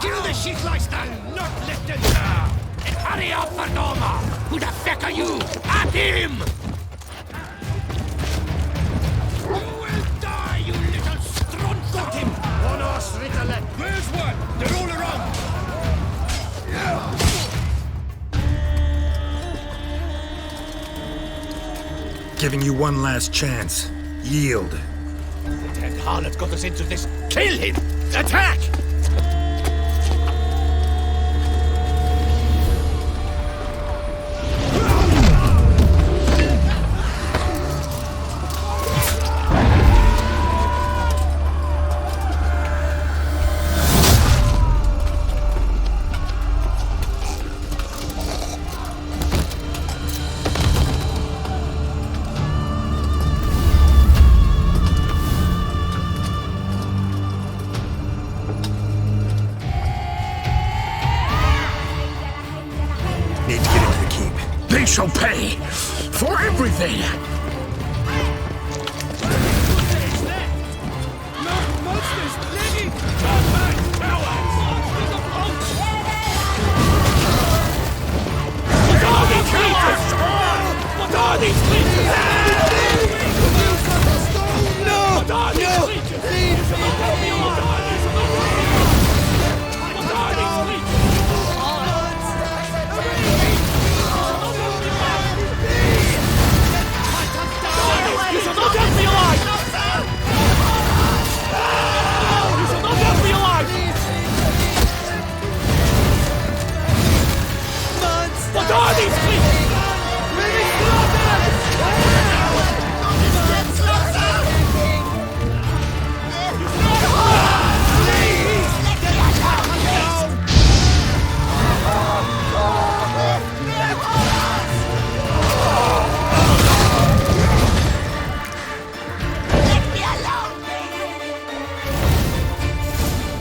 Kill the Shitleister! Not let them down! And hurry up, Verdoma! Who the feck are you? At him! You will die, you little strunt! Got him! On us, Ritterlet! Where's one? They're all around! Giving you one last chance. Yield. The dead harlot got us into this. Kill him! Attack! Need to get into the keep. They shall pay for everything!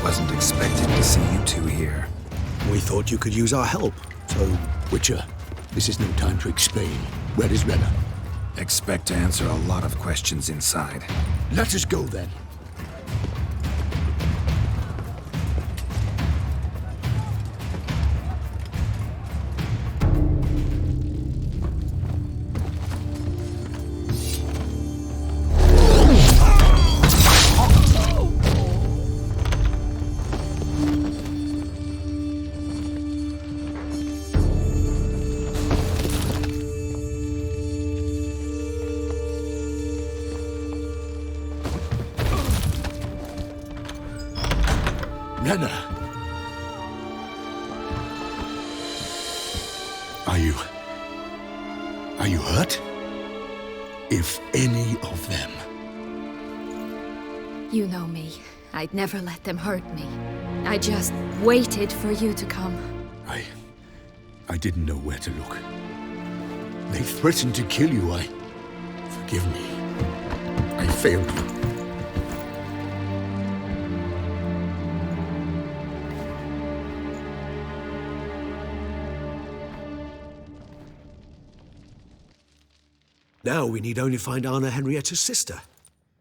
Wasn't expecting to see you two here. We thought you could use our help. So, Witcher, this is no time to explain. Where is Renna? Expect to answer a lot of questions inside. Let us go then. Renna! Are you hurt? If any of them. You know me. I'd never let them hurt me. I just waited for you to come. I didn't know where to look. They threatened to kill you. Forgive me. I failed you. Now we need only find Anna Henrietta's sister.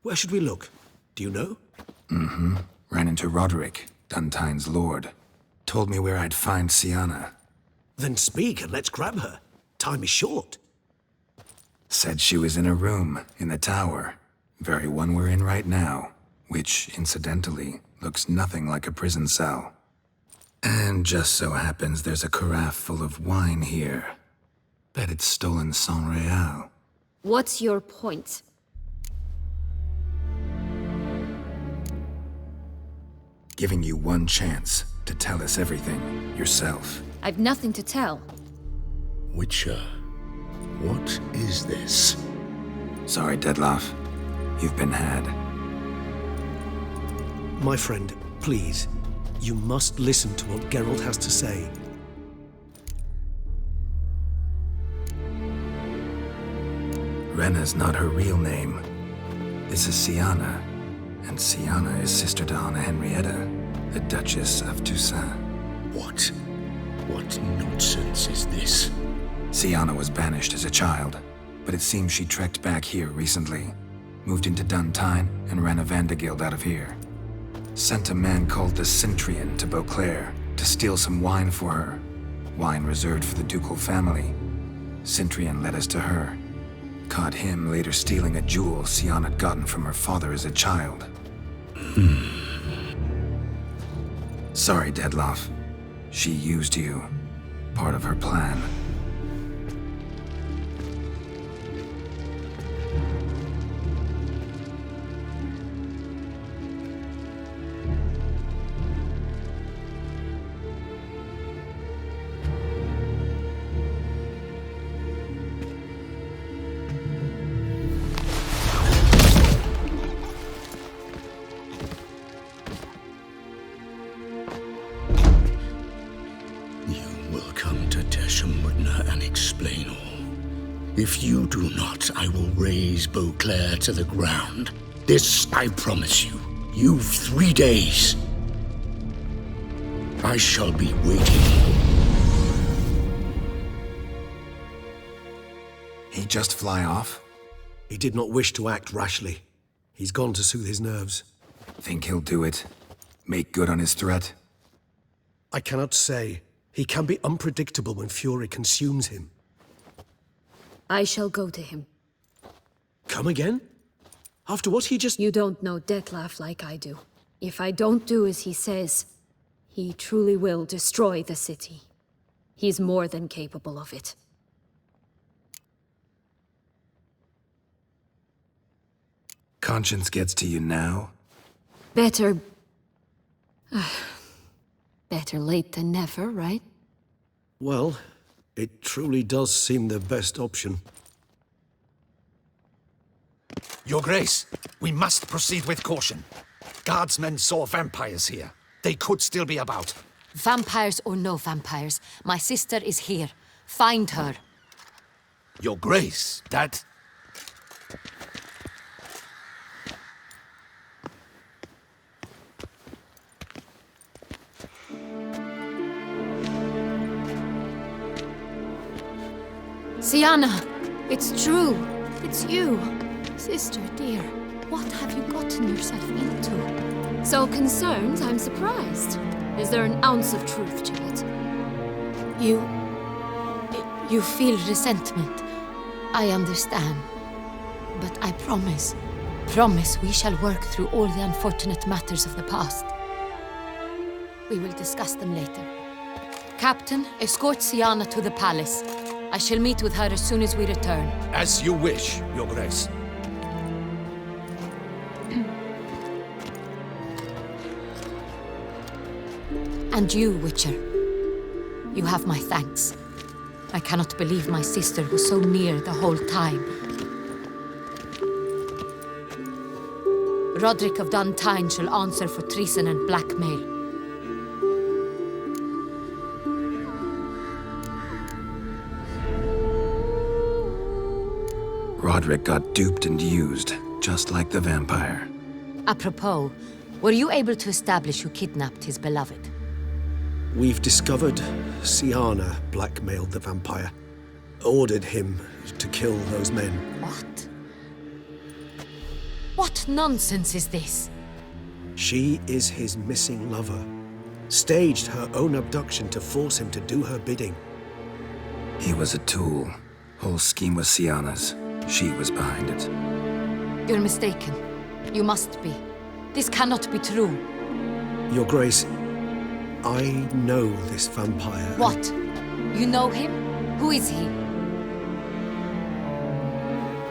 Where should we look? Do you know? Ran into Roderick, Duntine's lord. Told me where I'd find Sienna. Then speak and let's grab her. Time is short. Said she was in a room in the tower. Very one we're in right now. Which, incidentally, looks nothing like a prison cell. And just so happens there's a carafe full of wine here. Bet it's stolen San Real. What's your point? Giving you one chance to tell us everything yourself. I've nothing to tell. Witcher, what is this? Sorry, Dettlaff. You've been had. My friend, please. You must listen to what Geralt has to say. Renna's not her real name. This is Sienna. And Sienna is sister to Anna Henrietta, the Duchess of Toussaint. What? What nonsense is this? Sienna was banished as a child, but it seems she trekked back here recently. Moved into Duntine and ran a Vandergild out of here. sent a man called the Centrian to Beauclair to steal some wine for her. Wine reserved for the ducal family. Centrian led us to her. Caught him later stealing a jewel Sian had gotten from her father as a child. Sorry, Deadloff. She used you. Part of her plan. If you do not, I will raise Beauclair to the ground. This I promise you. You've 3 days. I shall be waiting. He just fly off? He did not wish to act rashly. He's gone to soothe his nerves. Think he'll do it? Make good on his threat? I cannot say. He can be unpredictable when fury consumes him. I shall go to him. Come again? After what he just... You don't know Detlef like I do. If I don't do as he says, he truly will destroy the city. He's more than capable of it. Conscience gets to you now? Better... better late than never, right? Well, it truly does seem the best option. Your Grace, we must proceed with caution. Guardsmen saw vampires here. They could still be about. Vampires or no vampires, my sister is here. Find her. Your Grace, that... Sienna! It's true! It's you! Sister dear, what have you gotten yourself into? So concerned, I'm surprised. Is there an ounce of truth to it? You feel resentment. I understand. But I promise we shall work through all the unfortunate matters of the past. We will discuss them later. Captain, escort Sienna to the palace. I shall meet with her as soon as we return. As you wish, Your Grace. And you, Witcher. You have my thanks. I cannot believe my sister was so near the whole time. Roderick of Duntine shall answer for treason and blackmail. Roderick got duped and used, just like the vampire. Apropos, were you able to establish who kidnapped his beloved? We've discovered Sienna blackmailed the vampire. Ordered him to kill those men. What? What nonsense is this? She is his missing lover. Staged her own abduction to force him to do her bidding. He was a tool. Whole scheme was Sienna's. She was behind it. You're mistaken. You must be. This cannot be true. Your Grace, I know this vampire. What? You know him? Who is he?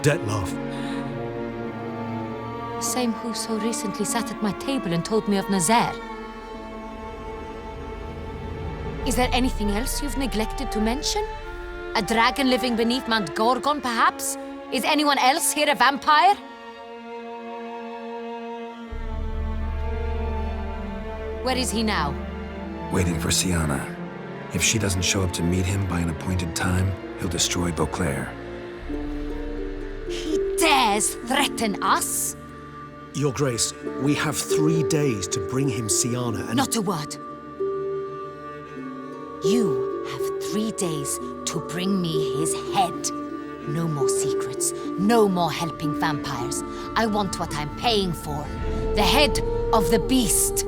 Detlef. Same who so recently sat at my table and told me of Nazaire. Is there anything else you've neglected to mention? A dragon living beneath Mount Gorgon, perhaps? Is anyone else here a vampire? Where is he now? Waiting for Sienna. If she doesn't show up to meet him by an appointed time, he'll destroy Beauclair. He dares threaten us? Your Grace, we have 3 days to bring him Sienna and... Not a word. You have 3 days to bring me his head. No more secrets. No more helping vampires. I want what I'm paying for. The head of the beast.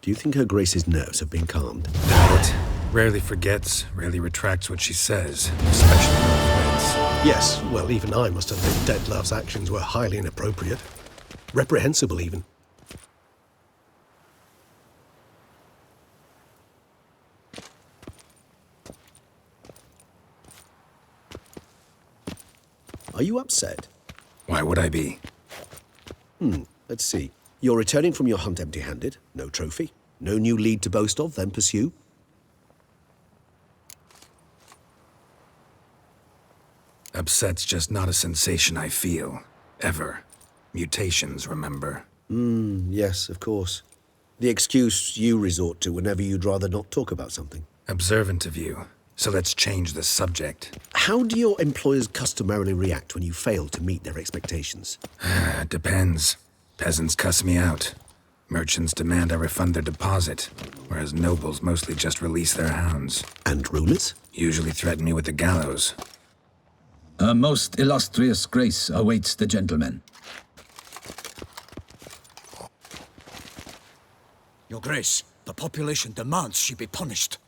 Do you think Her Grace's nerves have been calmed? Doubt it. Rarely forgets, rarely retracts what she says, especially when it's Yes, well, even I must admit Detlav's actions were highly inappropriate. Reprehensible, even. Are you upset? Why would I be? Let's see. You're returning from your hunt empty-handed. No trophy. No new lead to boast of, then pursue. Upset's just not a sensation I feel. Ever. Mutations, remember? Yes, of course. The excuse you resort to whenever you'd rather not talk about something. Observant of you. So let's change the subject. How do your employers customarily react when you fail to meet their expectations? Depends. Peasants cuss me out. Merchants demand I refund their deposit, whereas nobles mostly just release their hounds. And rulers? Usually threaten me with the gallows. Her most illustrious grace awaits the gentleman. Your Grace, the population demands she be punished.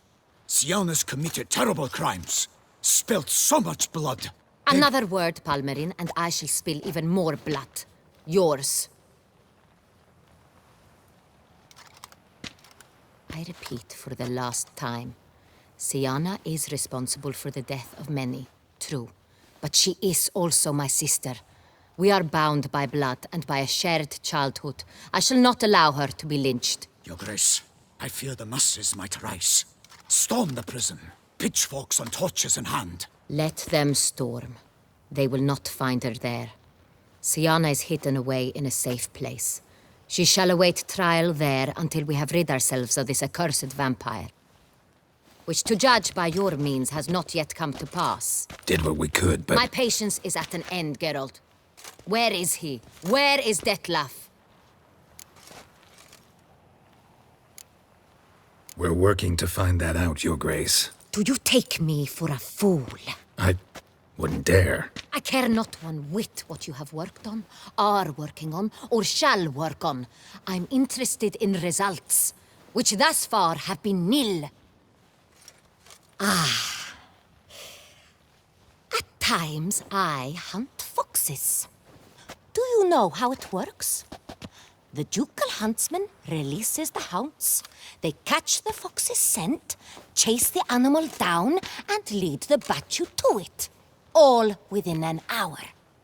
Siana's committed terrible crimes. Spilt so much blood. Another word, Palmerin, and I shall spill even more blood. Yours. I repeat for the last time. Siana is responsible for the death of many, true. But she is also my sister. We are bound by blood and by a shared childhood. I shall not allow her to be lynched. Your Grace, I fear the masses might rise. Storm the prison, pitchforks and torches in hand. Let them storm. They will not find her there. Siana is hidden away in a safe place. She shall await trial there until we have rid ourselves of this accursed vampire. Which, to judge by your means, has not yet come to pass. Did what we could, but... My patience is at an end, Geralt. Where is he? Where is Detlav? We're working to find that out, Your Grace. Do you take me for a fool? I wouldn't dare. I care not one whit what you have worked on, are working on, or shall work on. I'm interested in results, which thus far have been nil. At times, I hunt foxes. Do you know how it works? The ducal huntsman releases the hounds. They catch the fox's scent, chase the animal down, and lead the battue to it. All within an hour.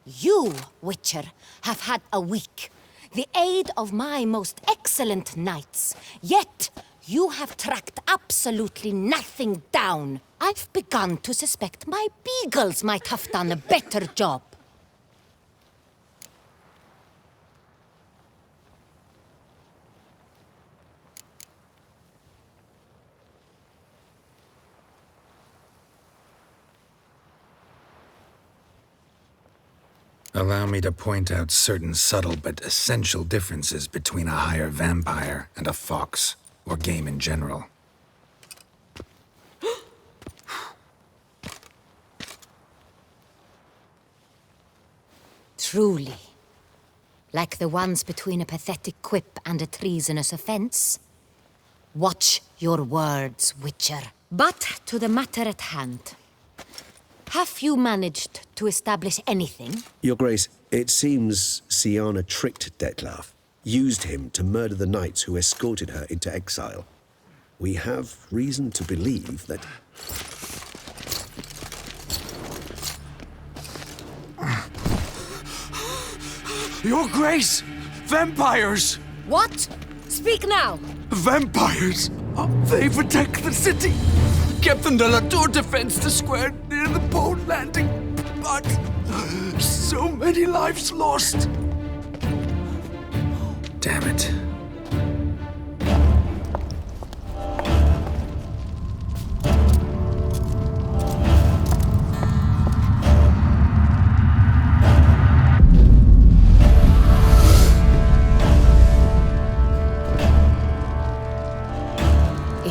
You, Witcher, have had a week. The aid of my most excellent knights. Yet, you have tracked absolutely nothing down. I've begun to suspect my beagles might have done a better job. Allow me to point out certain subtle but essential differences between a higher vampire and a fox, or game in general. Truly. Like the ones between a pathetic quip and a treasonous offense. Watch your words, Witcher. But to the matter at hand. Have you managed to establish anything? Your Grace, it seems Siana tricked Detlav, used him to murder the knights who escorted her into exile. We have reason to believe that... Your Grace! Vampires! What? Speak now! Vampires! They've attacked the city! Captain de la Tour defends the square near the boat landing, but so many lives lost. Damn it.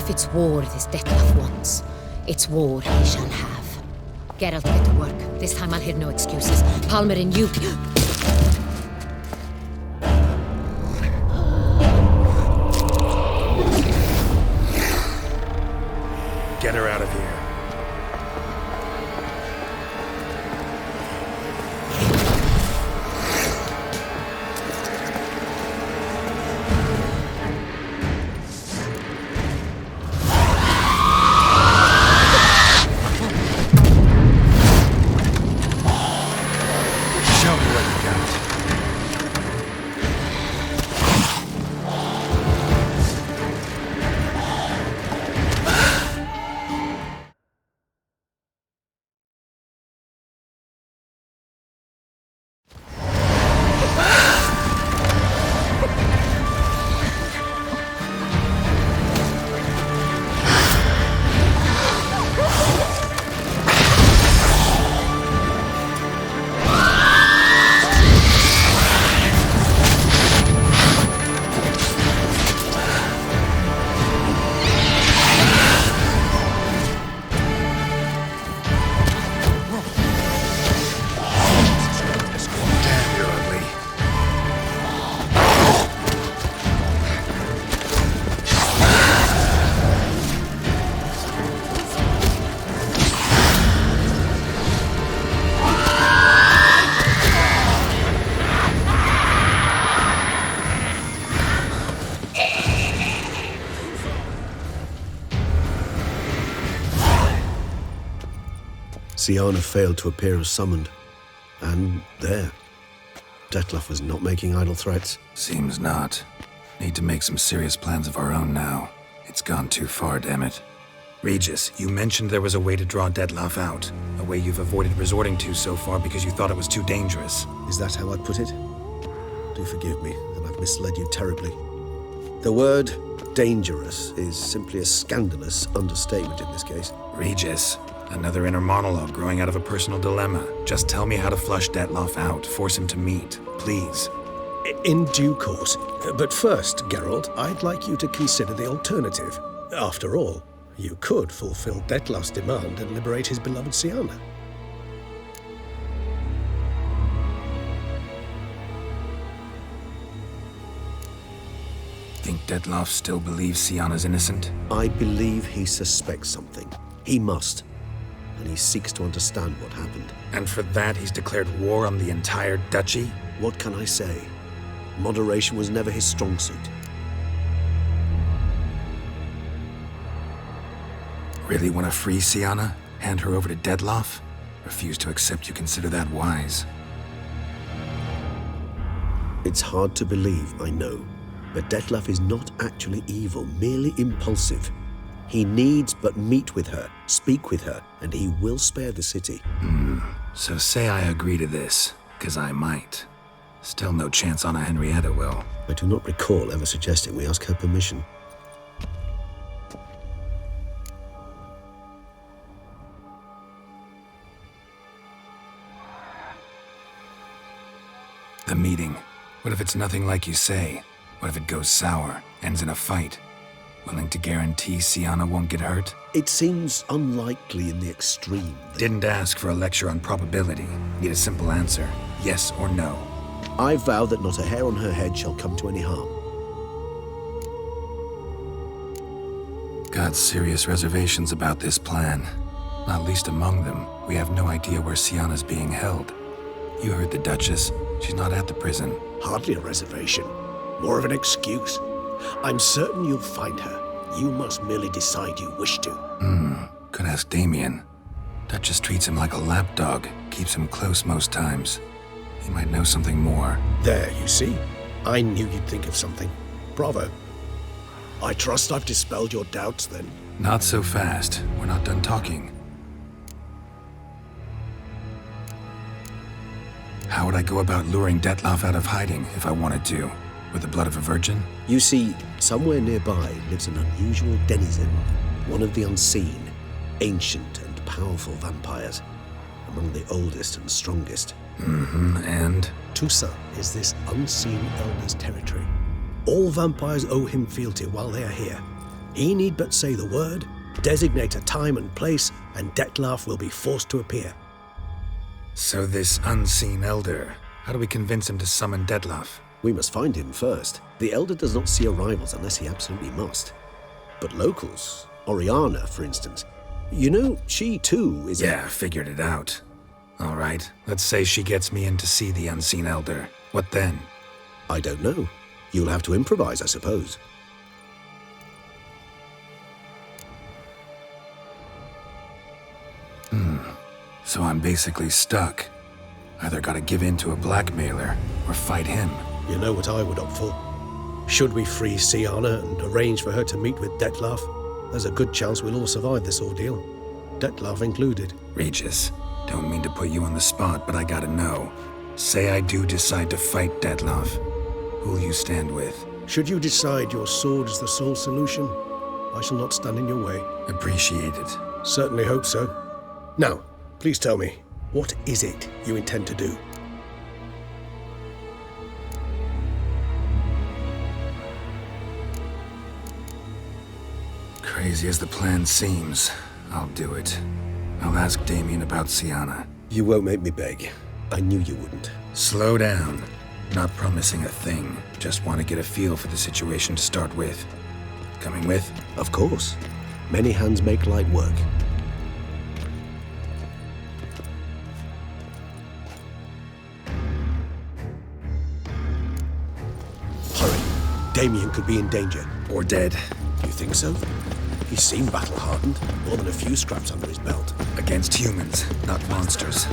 If it's war this Detlef wants, it's war he shall have. Geralt, get to work. This time I'll hear no excuses. Palmer and you... Get her out of here. Show me what you got. Damn, you're ugly. Siana failed to appear as summoned. And there. Detlef was not making idle threats. Seems not. Need to make some serious plans of our own now. It's gone too far, damn it. Regis, you mentioned there was a way to draw Detlef out. A way you've avoided resorting to so far because you thought it was too dangerous. Is that how I'd put it? Do forgive me that I've misled you terribly. The word dangerous is simply a scandalous understatement in this case. Regis, another inner monologue growing out of a personal dilemma. Just tell me how to flush Detlef out. Force him to meet, please. In due course. But first, Geralt, I'd like you to consider the alternative. After all, you could fulfill Detlef's demand and liberate his beloved Siana. Think Detlef still believes Siana's innocent? I believe he suspects something. He must. And he seeks to understand what happened. And for that, he's declared war on the entire duchy? What can I say? Moderation was never his strong suit. Really want to free Siana? Hand her over to Detlef? Refuse to accept you consider that wise. It's hard to believe, I know. But Detlef is not actually evil, merely impulsive. He needs but meet with her, speak with her, and he will spare the city. So say I agree to this, 'cause I might. Still no chance Anna Henrietta will. I do not recall ever suggesting we ask her permission. The meeting. What if it's nothing like you say? What if it goes sour, ends in a fight? Willing to guarantee Siana won't get hurt? It seems unlikely in the extreme. Didn't ask for a lecture on probability. Need a simple answer. Yes or no. I vow that not a hair on her head shall come to any harm. Got serious reservations about this plan. Not least among them, we have no idea where Siana's being held. You heard the Duchess. She's not at the prison. Hardly a reservation. More of an excuse. I'm certain you'll find her. You must merely decide you wish to. Could ask Damien. Duchess treats him like a lapdog. Keeps him close most times. He might know something more. There, you see? I knew you'd think of something. Bravo. I trust I've dispelled your doubts, then. Not so fast. We're not done talking. How would I go about luring Detlef out of hiding if I wanted to? With the blood of a virgin? You see, somewhere nearby lives an unusual denizen, one of the unseen, ancient and powerful vampires, among the oldest and strongest. And? Tusa is this unseen elder's territory. All vampires owe him fealty while they are here. He need but say the word, designate a time and place, and Dettlaff will be forced to appear. So this unseen elder, how do we convince him to summon Dettlaff? We must find him first. The Elder does not see arrivals unless he absolutely must. But locals, Oriana, for instance, you know, she too is Yeah, figured it out. All right, let's say she gets me in to see the unseen elder. What then? I don't know. You'll have to improvise, I suppose. So I'm basically stuck. Either gotta give in to a blackmailer, or fight him. You know what I would opt for. Should we free Siana and arrange for her to meet with Dettlaff, there's a good chance we'll all survive this ordeal. Dettlaff included. Regis, don't mean to put you on the spot, but I gotta know. Say I do decide to fight Dettlaff. Who'll you stand with? Should you decide your sword is the sole solution, I shall not stand in your way. Appreciate it. Certainly hope so. Now, please tell me, what is it you intend to do? Crazy as the plan seems, I'll do it. I'll ask Damien about Siana. You won't make me beg. I knew you wouldn't. Slow down. Not promising a thing. Just want to get a feel for the situation to start with. Coming with? Of course. Many hands make light work. Hurry. Damien could be in danger. Or dead. You think so? He seemed battle-hardened. More than a few scraps under his belt. Against humans, not monsters.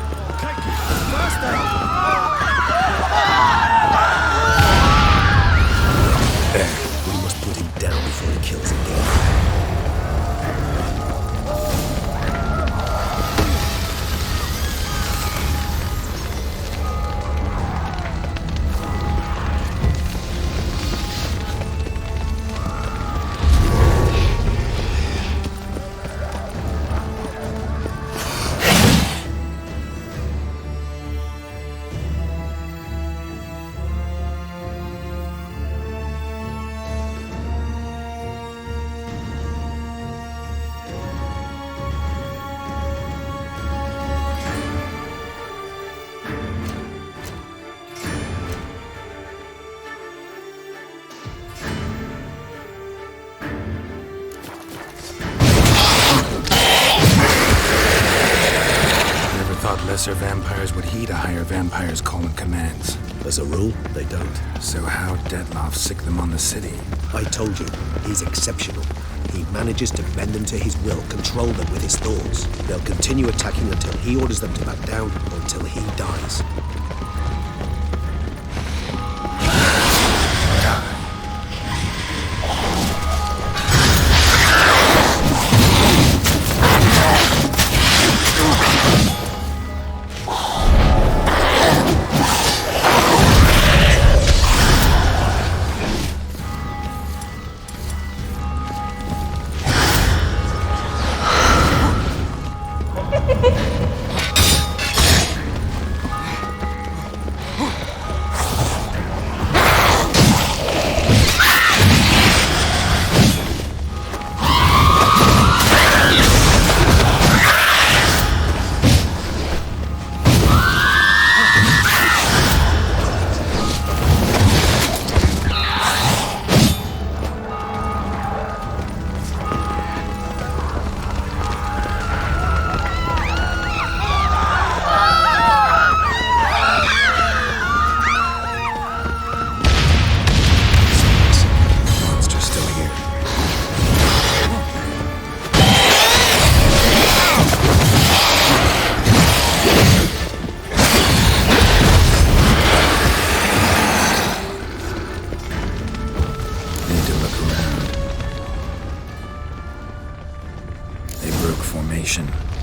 There. We must put him down before he kills again. Lesser vampires would heed a higher vampire's call and commands. As a rule, they don't. So how'd Dettlaff sick them on the city? I told you, he's exceptional. He manages to bend them to his will, control them with his thoughts. They'll continue attacking until he orders them to back down, or until he dies.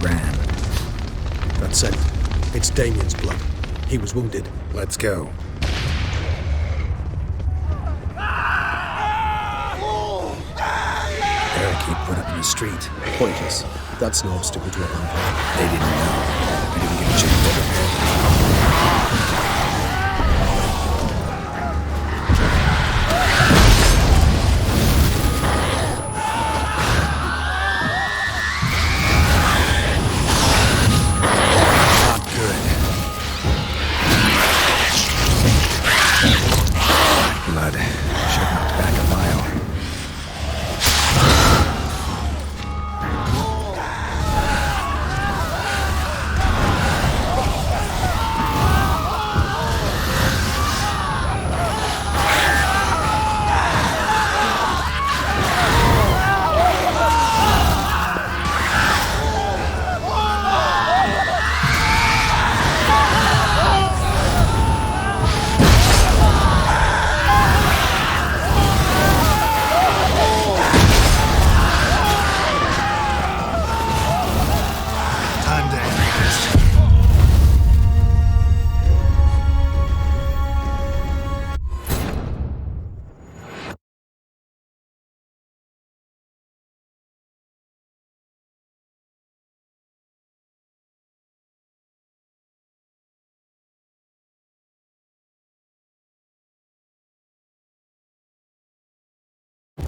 Ran. That's it. It's Damien's blood. He was wounded. Let's go. Barricade put up in the street. Pointless. That's no obstacle to a vampire. They didn't know. I didn't get a chance to prepare. Should have knocked back a mile.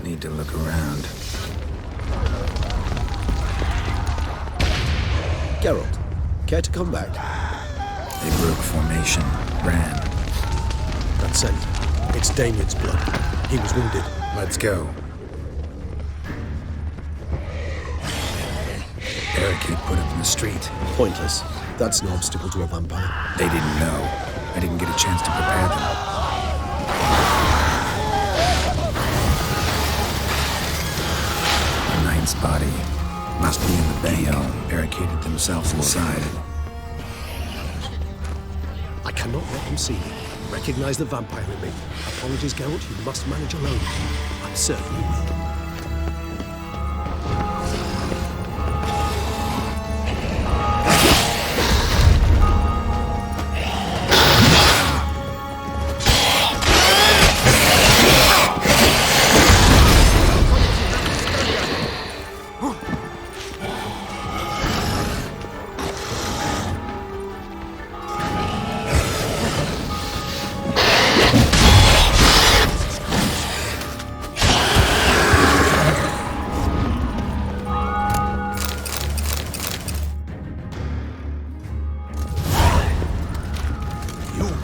Need to look around. Geralt, care to come back? They broke formation, ran. That scent. It's Damien's blood. He was wounded. Let's go. Barricade put up in the street. Pointless. That's no obstacle to a vampire. They didn't know. I didn't get a chance to prepare them. Knight's body must be in the bay. Barricaded themselves inside. I cannot let them see me. Recognize the vampire in me. Apologies, Geralt, you must manage alone. I certainly will.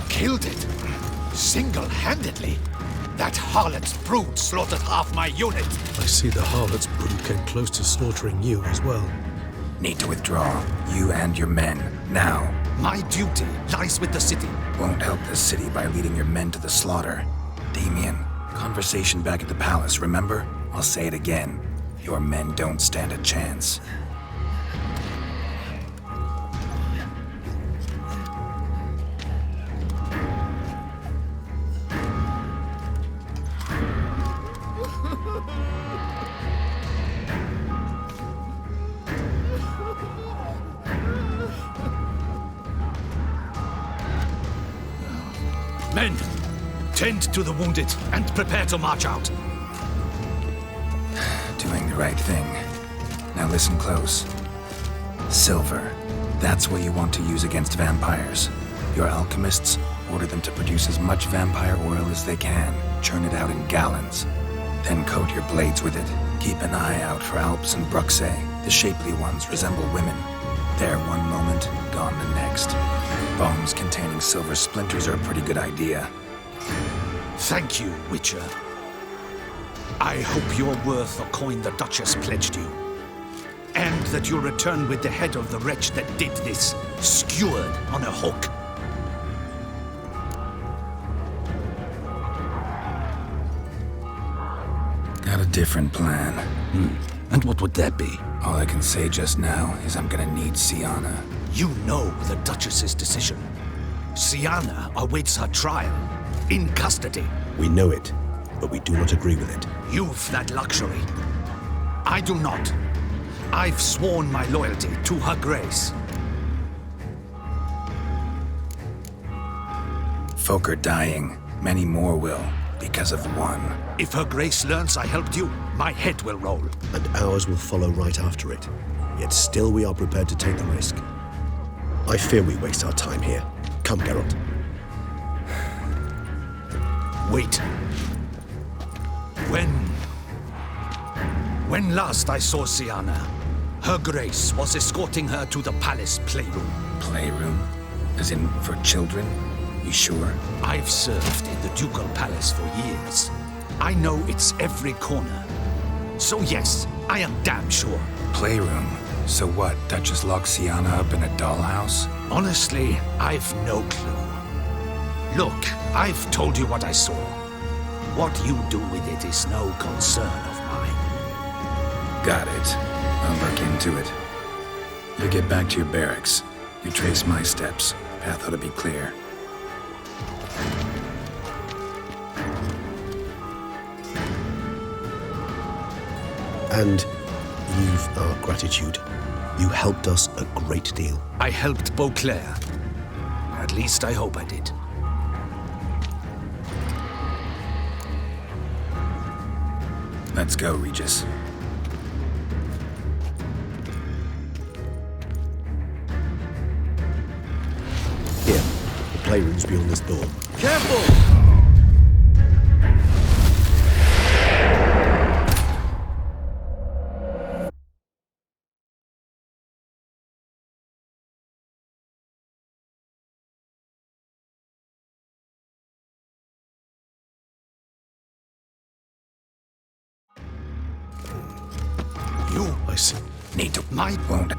Killed it. Single-handedly. That harlot's brood slaughtered half my unit. I see the harlot's brood came close to slaughtering you as well. Need to withdraw. You and your men. Now. My duty lies with the city. Won't help the city by leading your men to the slaughter. Damien, conversation back at the palace, remember? I'll say it again. Your men don't stand a chance. Men, tend to the wounded and prepare to march out. Doing the right thing. Now listen close. Silver. That's what you want to use against vampires. Your alchemists order them to produce as much vampire oil as they can. Churn it out in gallons. Then coat your blades with it. Keep an eye out for Alps and Bruxae. The shapely ones resemble women. There one moment, gone the next. Bones containing silver splinters are a pretty good idea. Thank you, Witcher. I hope you're worth the coin the Duchess pledged you. And that you'll return with the head of the wretch that did this, skewered on a hook. Got a different plan. And what would that be? All I can say just now is I'm gonna need Siana. You know the Duchess's decision. Siana awaits her trial, in custody. We know it, but we do not agree with it. You've that luxury. I do not. I've sworn my loyalty to her grace. Folk are dying. Many more will, because of one. If her grace learns I helped you, my head will roll. And ours will follow right after it. Yet still we are prepared to take the risk. I fear we waste our time here. Come, Geralt. Wait. When last I saw Siana, her grace was escorting her to the palace playroom. Playroom? As in for children? You sure? I've served in the ducal palace for years. I know it's every corner. So yes, I am damn sure. Playroom. So what, Duchess locked Sienna up in a dollhouse? Honestly, I've no clue. Look, I've told you what I saw. What you do with it is no concern of mine. Got it. I'll look into it. You get back to your barracks. You trace my steps. Path ought to be clear. And you've our gratitude. You helped us a great deal. I helped Beauclair. At least I hope I did. Let's go, Regis. Here, the playroom's beyond this door. Careful! You I see. need to... My... Won't.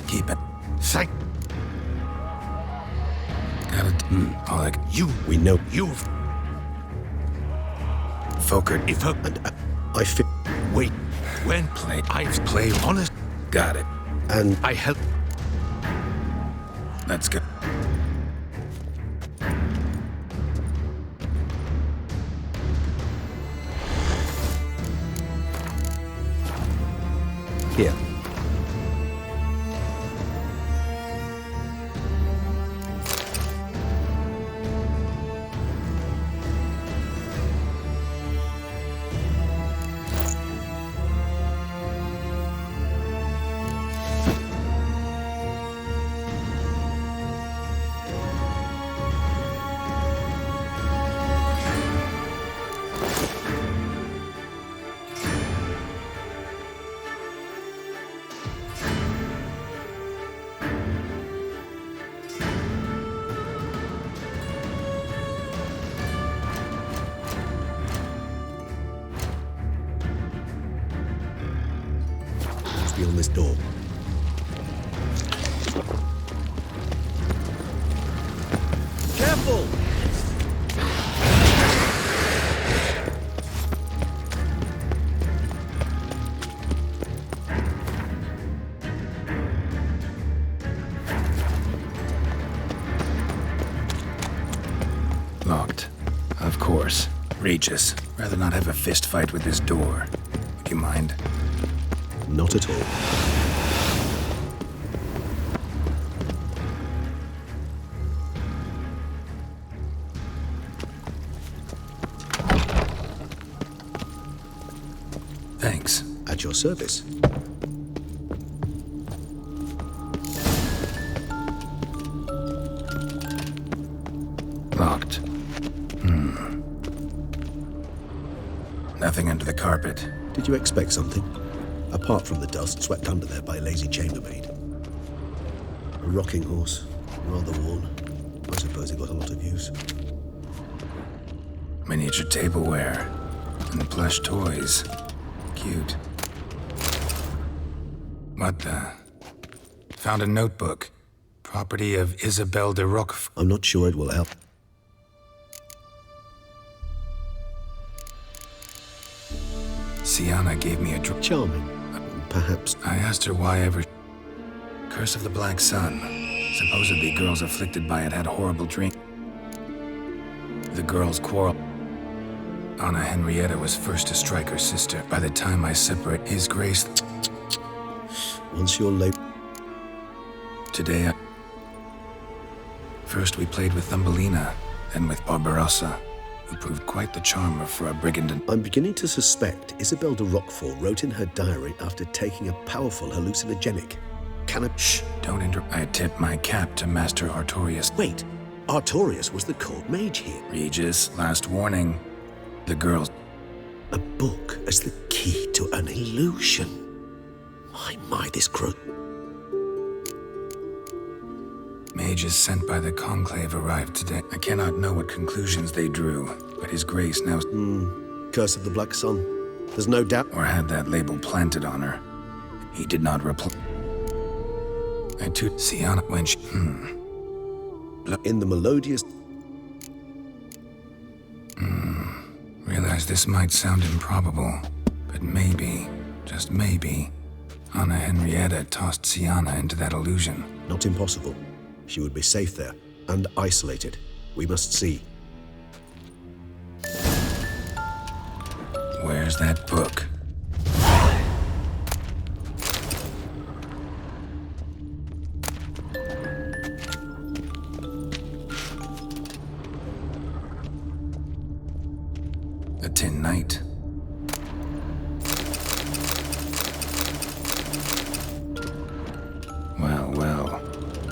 Keep it. Thank Got it. Oleg. you. We know. You've... Fokker. If her... And I fit. Wait. When... Play. I've... Play. Honest... Got it. And I helped... Let's go. here. Beyond this door. Careful! Locked. Of course. Regis, rather not have a fist fight with this door. Would you mind? Not at all. Thanks. At your service. Locked. Nothing under the carpet. Did you expect something? Apart from the dust swept under there by a lazy chambermaid. A rocking horse, rather worn. I suppose it got a lot of use. Miniature tableware. And plush toys. Cute. What the? Found a notebook. Property of Isabelle de Roquefort. I'm not sure it will help. Sienna gave me a Charming. Perhaps. I asked her why ever. Curse of the Black Sun. Supposedly girls afflicted by it had horrible dreams. The girls quarreled. Anna Henrietta was first to strike her sister. By the time I separate His Grace... Once you're late. Today, First we played with Thumbelina, then with Barbarossa, who proved quite the charmer for a brigand and... I'm beginning to suspect Isabelle de Roquefort wrote in her diary after taking a powerful hallucinogenic. Shh, don't interrupt. I tip my cap to Master Artorius. Wait, Artorius was the court mage here. Regis, last warning. The girls... A book as the key to an illusion. My, this grows... Mages sent by the Conclave arrived today. I cannot know what conclusions they drew. but his grace now... Curse of the Black Sun. There's no doubt. Or had that label planted on her. He did not reply. And to Siana when she... In the melodious... Realize this might sound improbable, but maybe, just maybe, Anna Henrietta tossed Siana into that illusion. Not impossible. She would be safe there, and isolated. We must see. Where's that book? A Tin Knight. Well, well.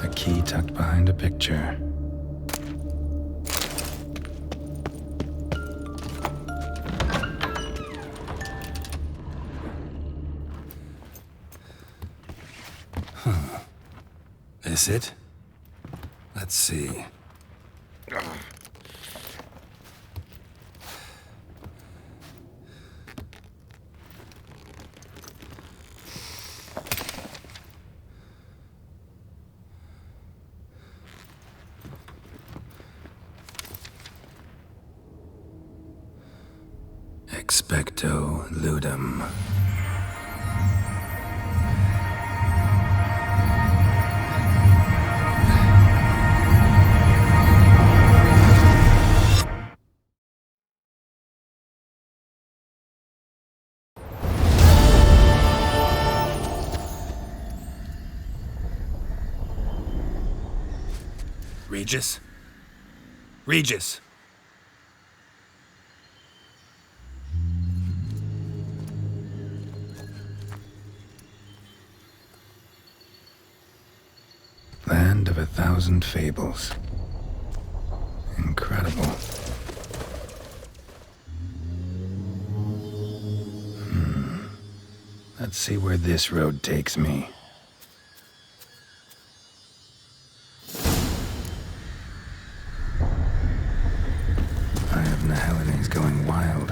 A key tucked behind a picture. Is it? Let's see. Expecto ludum. Regis? Regis! Land of 1,000 fables. Incredible. Let's see where this road takes me. Eye of Nehelene is going wild.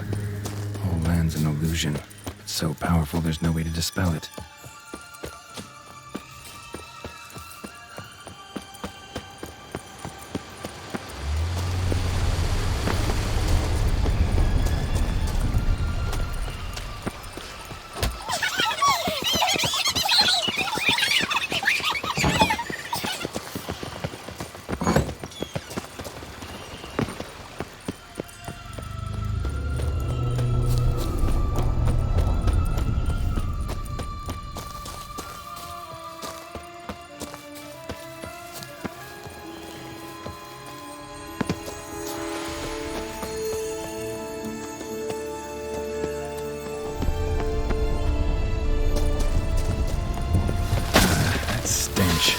Whole land's an illusion. It's so powerful there's no way to dispel it. Stench.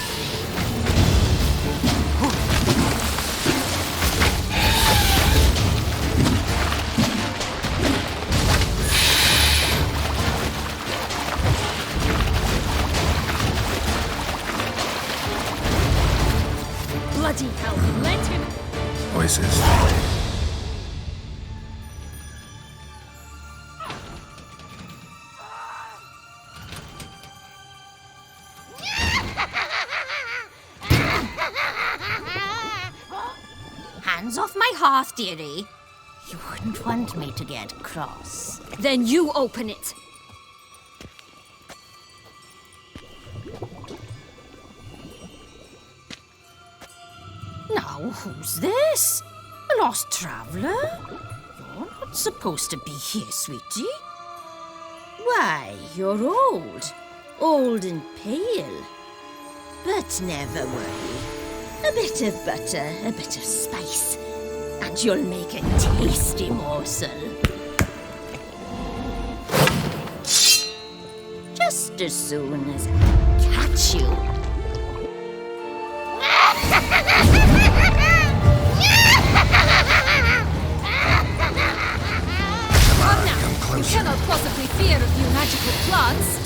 Bloody hell, let him! Voices. Hands off my hearth, dearie. You wouldn't want me to get cross. Then you open it! Now, who's this? A lost traveler? You're not supposed to be here, sweetie. Why, you're old. Old and pale. But never worry. A bit of butter, a bit of spice, and you'll make a tasty morsel. Just as soon as I catch you. Come now! You cannot possibly fear a few magical plants!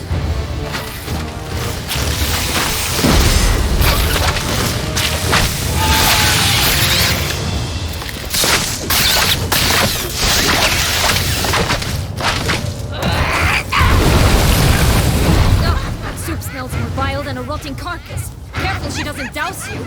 than a rotting carcass. Careful she doesn't douse you.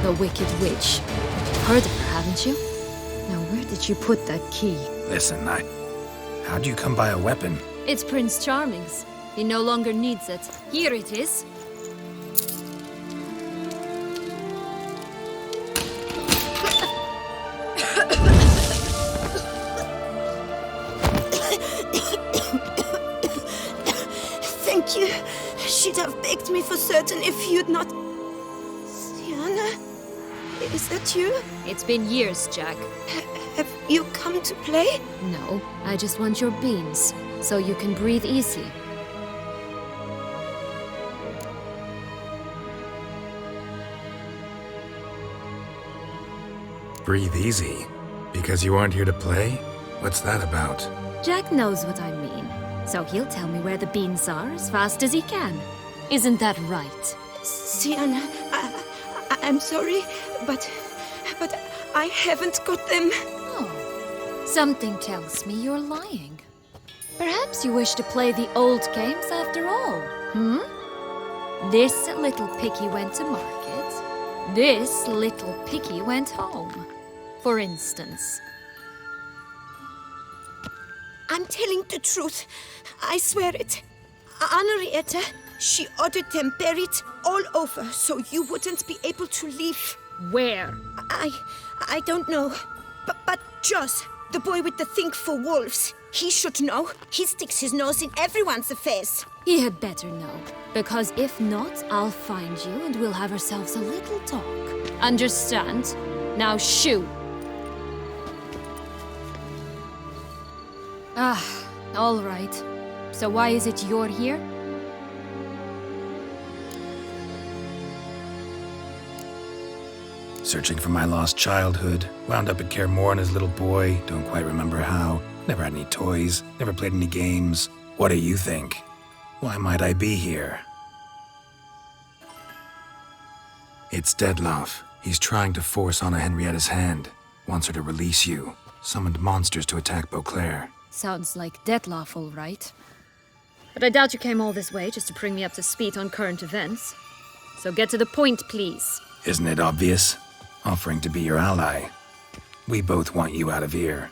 The Wicked Witch. Heard of her, haven't you? Now, where did you put that key? Listen, how'd you come by a weapon? It's Prince Charming's. He no longer needs it. Here it is. Thank you. She'd have begged me for certain if you'd not... Sienna? Is that you? It's been years, Jack. Have you come to play? No, I just want your beans, so you can breathe easy. Breathe easy? Because you aren't here to play? What's that about? Jack knows what I mean, so he'll tell me where the beans are as fast as he can. Isn't that right? Sienna, I'm sorry, but I haven't got them. Oh, Something tells me you're lying. Perhaps you wish to play the old games after all, This little piggy went to market. This little piggy went home, for instance. I'm telling the truth. I swear it. Henrietta, she ordered them buried all over so you wouldn't be able to leave. Where? I don't know. But Joss, the boy with the thing for wolves, he should know. He sticks his nose in everyone's affairs. He had better know, because if not, I'll find you and we'll have ourselves a little talk. Understand? Now shoo! All right. So why is it you're here? Searching for my lost childhood. Wound up at Kaer Morhen as a little boy. Don't quite remember how. Never had any toys. Never played any games. What do you think? Why might I be here? It's Dettlaff. He's trying to force Anna Henrietta's hand. Wants her to release you. Summoned monsters to attack Beauclair. Sounds like Dettlaff, all right. But I doubt you came all this way just to bring me up to speed on current events. So get to the point, please. Isn't it obvious? Offering to be your ally. We both want you out of here.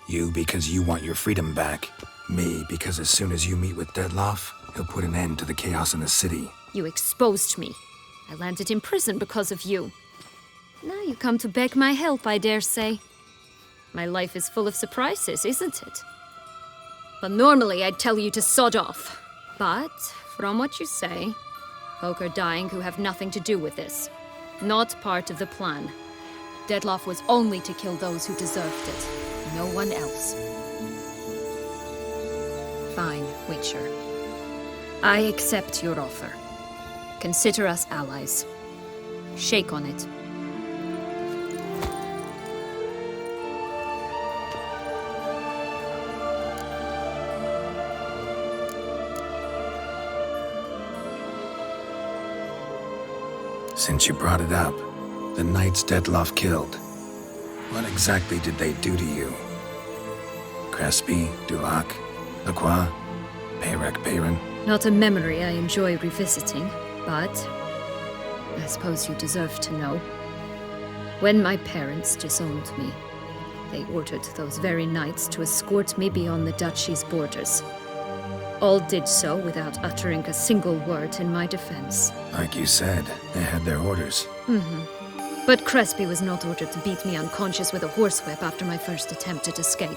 You because you want your freedom back. Me because as soon as you meet with Dettlaff, he'll put an end to the chaos in the city. You exposed me. I landed in prison because of you. Now you come to beg my help, I dare say. My life is full of surprises, isn't it? But normally I'd tell you to sod off. But, from what you say, folk are dying who have nothing to do with this. Not part of the plan. Dettlaff was only to kill those who deserved it. No one else. Fine, Witcher. I accept your offer. Consider us allies. Shake on it. Since you brought it up, the knights Dettlaff killed. What exactly did they do to you? Crespi, Dulac, Lacroix, Perrin? Not a memory I enjoy revisiting, but I suppose you deserve to know. When my parents disowned me, they ordered those very knights to escort me beyond the duchy's borders. All did so without uttering a single word in my defense. Like you said, they had their orders. But Crespi was not ordered to beat me unconscious with a horsewhip after my first attempt at escape.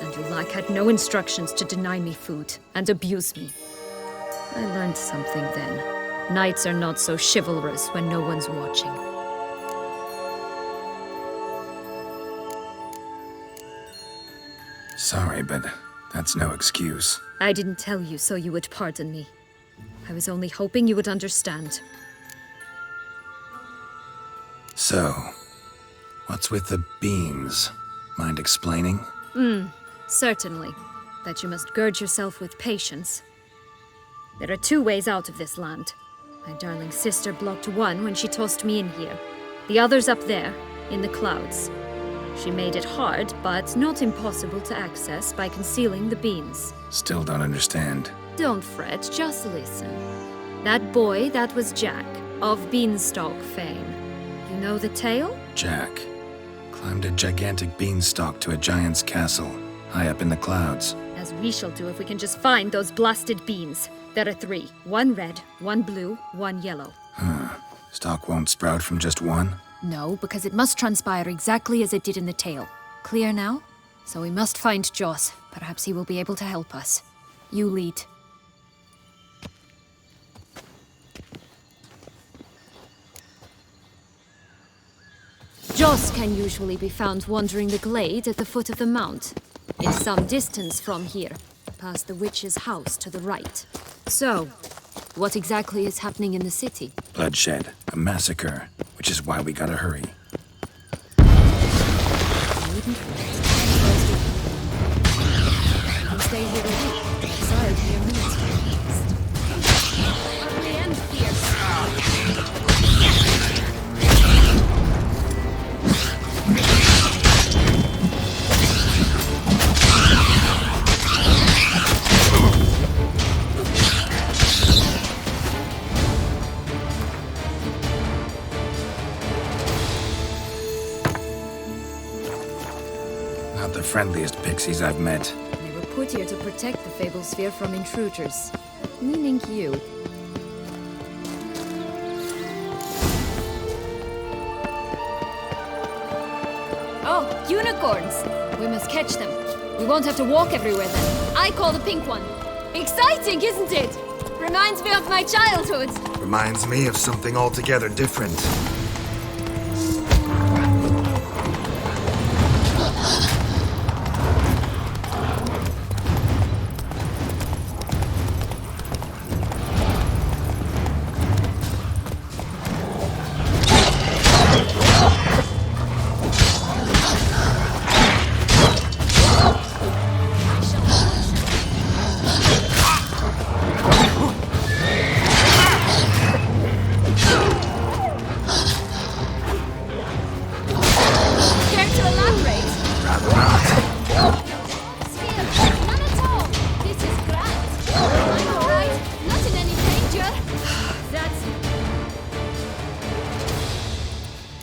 And Dulac had no instructions to deny me food and abuse me. I learned something then. Knights are not so chivalrous when no one's watching. Sorry, but that's no excuse. I didn't tell you so you would pardon me. I was only hoping you would understand. So, what's with the beans? Mind explaining? Certainly. That you must gird yourself with patience. There are two ways out of this land. My darling sister blocked one when she tossed me in here. The other's up there, in the clouds. She made it hard, but not impossible to access by concealing the beans. Still don't understand. Don't fret, just listen. That boy, that was Jack, of Beanstalk fame. You know the tale? Jack climbed a gigantic beanstalk to a giant's castle, high up in the clouds. As we shall do if we can just find those blasted beans. There are 3. 1 red, 1 blue, 1 yellow. Stalk won't sprout from just one? No, because it must transpire exactly as it did in the tale. Clear now? So we must find Joss. Perhaps he will be able to help us. You lead. Joss can usually be found wandering the glade at the foot of the mount. It's some distance from here, past the witch's house to the right. So, what exactly is happening in the city? Bloodshed, a massacre, which is why we gotta hurry. You can stay here a week. Exiled here minutes. Ugly and fierce. Not the friendliest pixies I've met. They were put here to protect the Fable Sphere from intruders. Meaning you. Oh, unicorns! We must catch them. We won't have to walk everywhere then. I call the pink one. Exciting, isn't it? Reminds me of my childhood. Reminds me of something altogether different.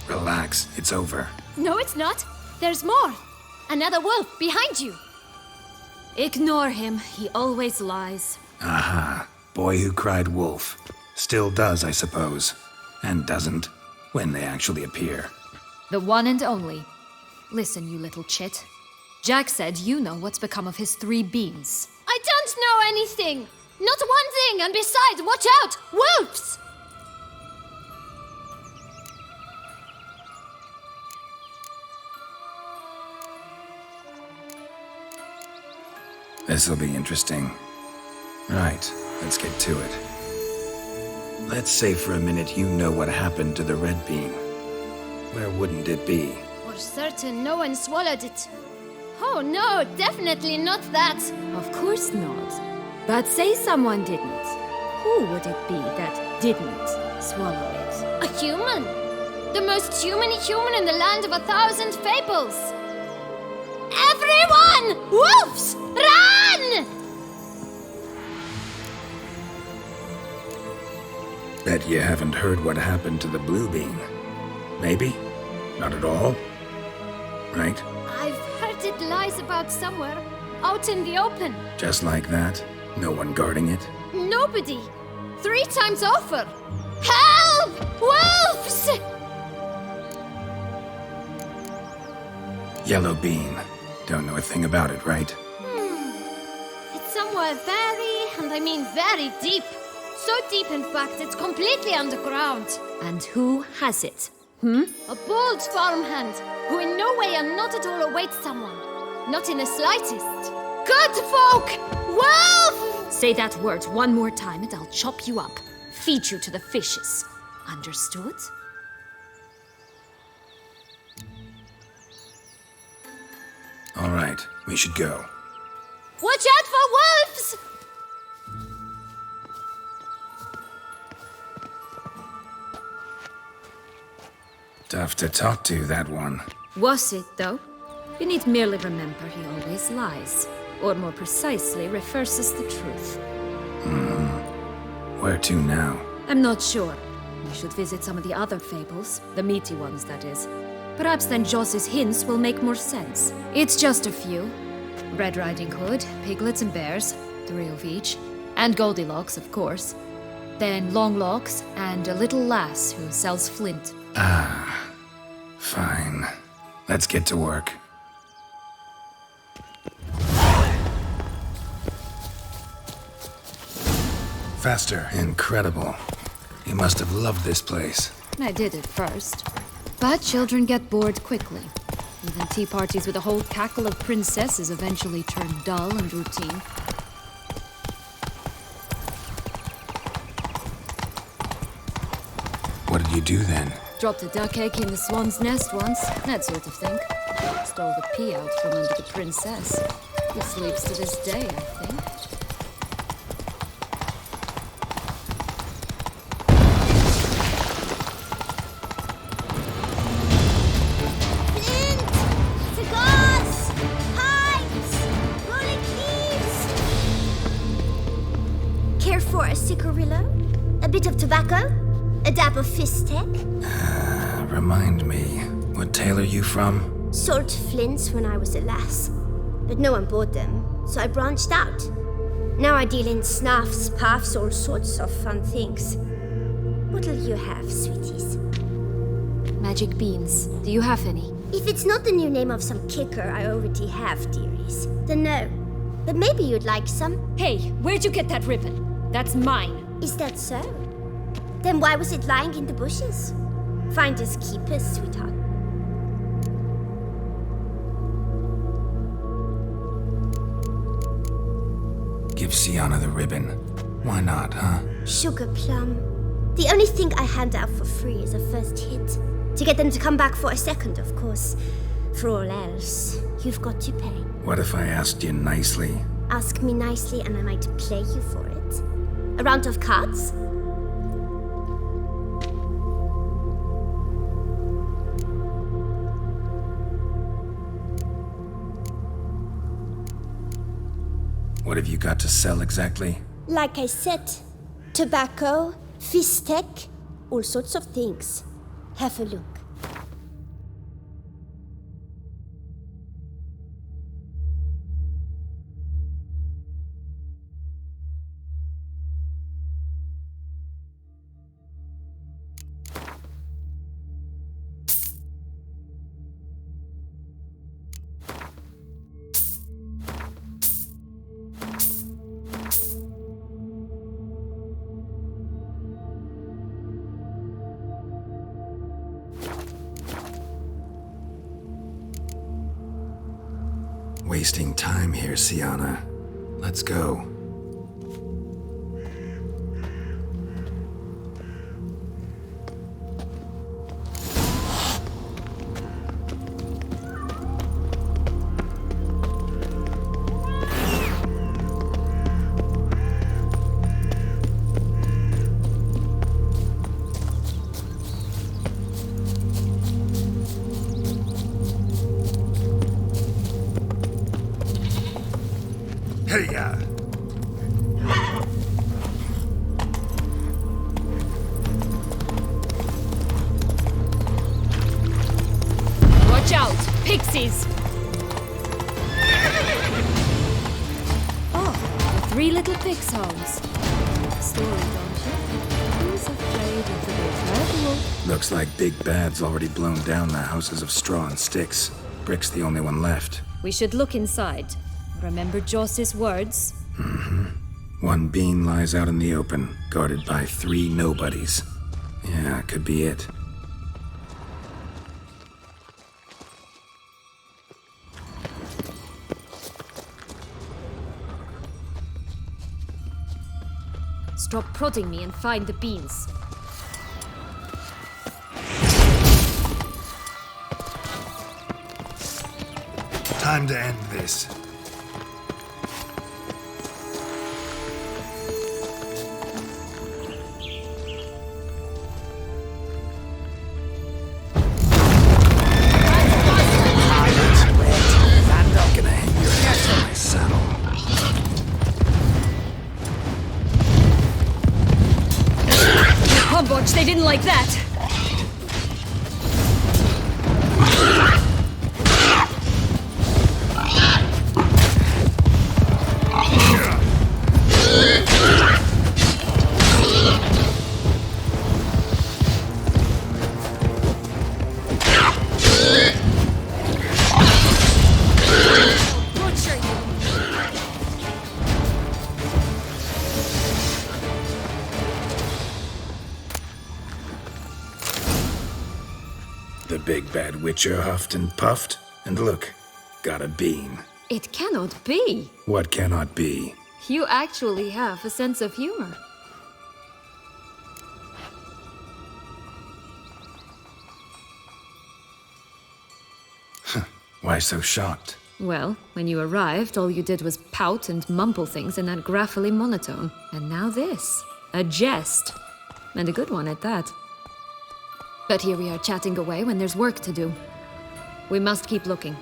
Relax, it's over. No, it's not. There's more. Another wolf behind you. Ignore him. He always lies. Aha. Boy who cried wolf. Still does, I suppose. And doesn't, when they actually appear. The one and only. Listen, you little chit. Jack said you know what's become of his 3 beans. I don't know anything! Not one thing, and besides, watch out! Wolves! This'll be interesting. Right, let's get to it. Let's say for a minute you know what happened to the red bean. Where wouldn't it be? For certain, no one swallowed it. Oh no, definitely not that. Of course not. But say someone didn't. Who would it be that didn't swallow it? A human! The most human-y human in the land of 1,000 fables! Everyone! Wolves! Run! Bet you haven't heard what happened to the blue bean. Maybe? Not at all? Right? I've heard it lies about somewhere, out in the open. Just like that? No one guarding it? Nobody. 3 times over. Help! Wolves! Yellow bean. Don't know a thing about it, right? It's somewhere very, and I mean very deep. So deep, in fact, it's completely underground. And who has it? A bold farmhand, who in no way and not at all awaits someone. Not in the slightest. Good folk! Wolf! Say that word one more time and I'll chop you up. Feed you to the fishes. Understood? All right, we should go. Watch out for wolves! Tough to talk to, that one. Was it, though? You need merely remember he always lies. Or more precisely, reverses the truth. Where to now? I'm not sure. We should visit some of the other fables. The meaty ones, that is. Perhaps then Joss's hints will make more sense. It's just a few. Red Riding Hood, piglets and bears, 3 of each. And Goldilocks, of course. Then Longlocks, and a little lass who sells flint. Fine. Let's get to work. Faster. Incredible. You must have loved this place. I did at first. But children get bored quickly. Even tea parties with a whole cackle of princesses eventually turn dull and routine. What did you do then? Dropped a duck egg in the swan's nest once, that sort of thing. Stole the pea out from under the princess. He sleeps to this day, I think. Cigars! Pipes! Rolling leaves! Care for a cigarillo? A bit of tobacco? A dab of fistek? Remind me, what tale are you from? Sold flints when I was a lass. But no one bought them, so I branched out. Now I deal in snuffs, puffs, all sorts of fun things. What'll you have, sweeties? Magic beans. Do you have any? If it's not the new name of some kicker I already have, dearies, then no. But maybe you'd like some. Hey, where'd you get that ribbon? That's mine. Is that so? Then why was it lying in the bushes? Finders keepers, sweetheart. Give Sienna the ribbon. Why not, huh? Sugar plum. The only thing I hand out for free is a first hit. To get them to come back for a second, of course. For all else, you've got to pay. What if I asked you nicely? Ask me nicely and I might play you for it. A round of cards? What have you got to sell exactly? Like I said, tobacco, fistek, all sorts of things. Have a look. Wasting time here, Sienna. Let's go. Hey-ya! Watch out! Pixies! Oh, the three little pigs' homes. Story, don't you? Who's afraid of the big red wolf? Looks like Big Bad's already blown down the houses of straw and sticks. Brick's the only one left. We should look inside. Remember Joss's words? One bean lies out in the open, guarded by 3 nobodies. Yeah, could be it. Stop prodding me and find the beans. Time to end this. Humbug, they didn't like that! The big bad witcher huffed and puffed, and look, got a bean. It cannot be! What cannot be? You actually have a sense of humor. Why so shocked? Well, when you arrived, all you did was pout and mumble things in that graphily monotone. And now this. A jest. And a good one at that. But here we are chatting away when there's work to do. We must keep looking.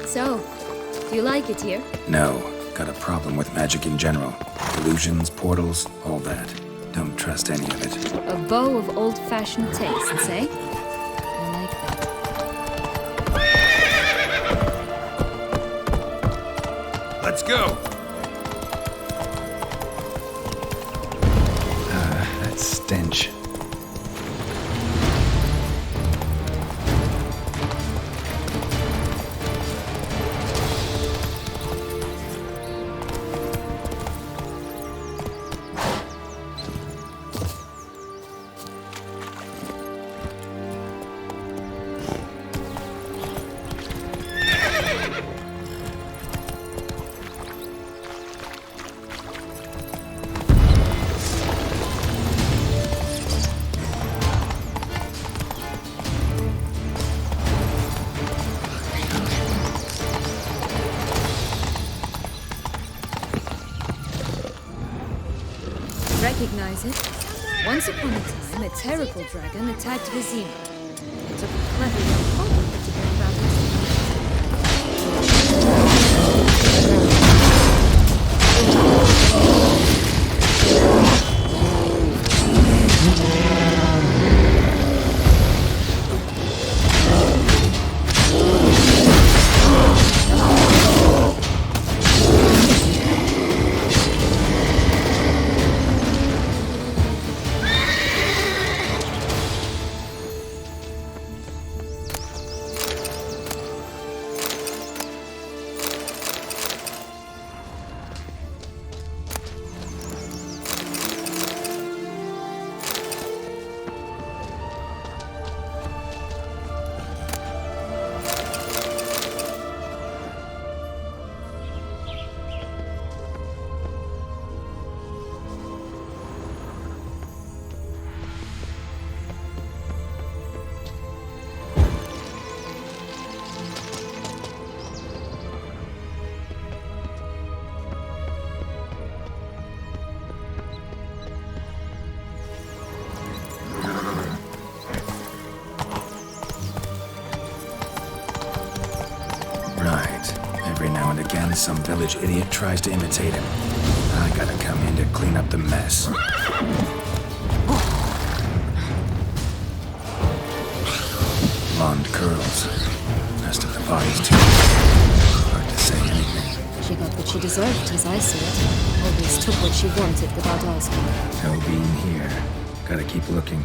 So, do you like it here? No, got a problem with magic in general. Illusions, portals, all that. Don't trust any of it. A bow of old-fashioned tastes, eh? I like that. Let's go! That stench. Recognize it? Once upon a time, a terrible dragon attacked Vizima. It took a clever young Hobbit to bring about its Again, some village idiot tries to imitate him. I gotta come in to clean up the mess. Blonde curls. Rest of the body's too hard to say anything. She got what she deserved, as I see it. Always took what she wanted without asking. No being here. Gotta keep looking.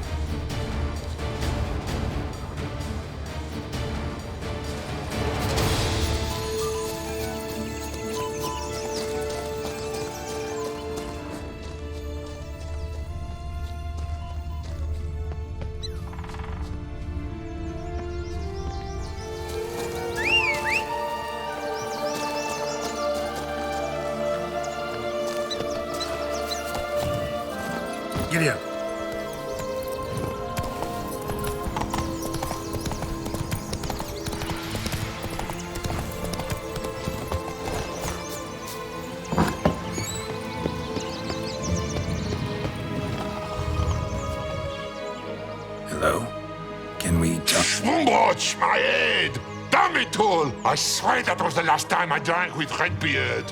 Giddy up. Hello? Can we talk? Watch my head! Damn it all! I swear that was the last time I drank with Redbeard.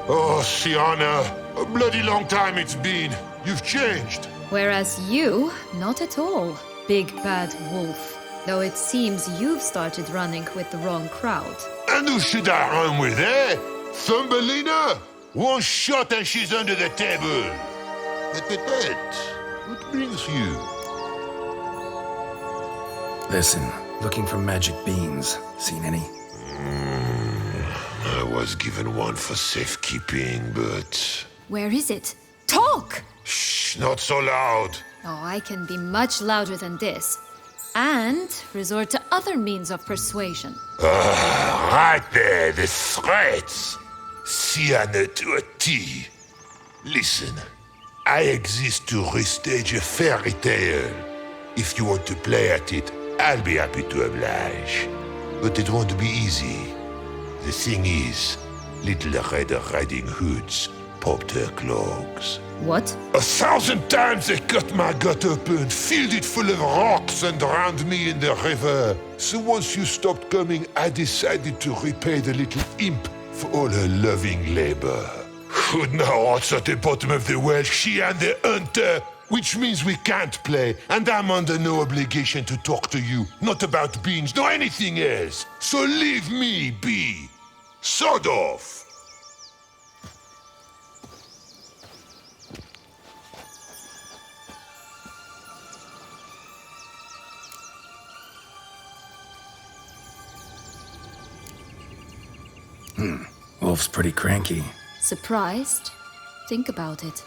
Oh, Sienna, a bloody long time it's been. You've changed. Whereas you, not at all, big bad wolf. Though it seems you've started running with the wrong crowd. And who should I run with, eh? Thumbelina? One shot and she's under the table. What brings you? Listen, looking for magic beans. Seen any? I was given one for safekeeping, but... Where is it? Talk! Shh, not so loud. Oh, I can be much louder than this. And resort to other means of persuasion. Right there, the threats. Sienna to a T. Listen, I exist to restage a fairy tale. If you want to play at it, I'll be happy to oblige. But it won't be easy. The thing is, Little Red Riding Hoods popped her clogs. What? 1,000 times they cut my gut open, filled it full of rocks and drowned me in the river. So once you stopped coming, I decided to repay the little imp for all her loving labor. Good now, what's at the bottom of the well? She and the hunter, which means we can't play, and I'm under no obligation to talk to you. Not about beans, nor anything else. So leave me be. Sod off. Wolf's pretty cranky. Surprised? Think about it.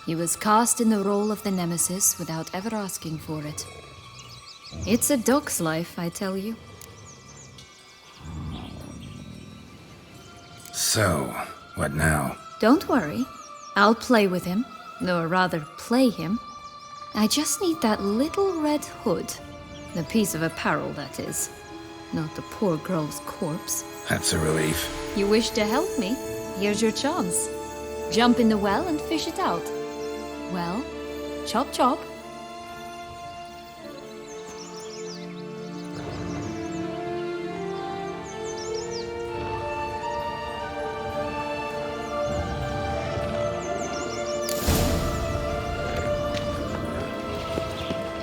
He was cast in the role of the Nemesis without ever asking for it. It's a dog's life, I tell you. So, what now? Don't worry. I'll play with him. Or rather, play him. I just need that little red hood. The piece of apparel, that is. Not the poor girl's corpse. That's a relief. You wish to help me? Here's your chance. Jump in the well and fish it out. Well, chop chop.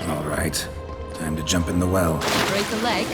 All right. Time to jump in the well. Break a leg.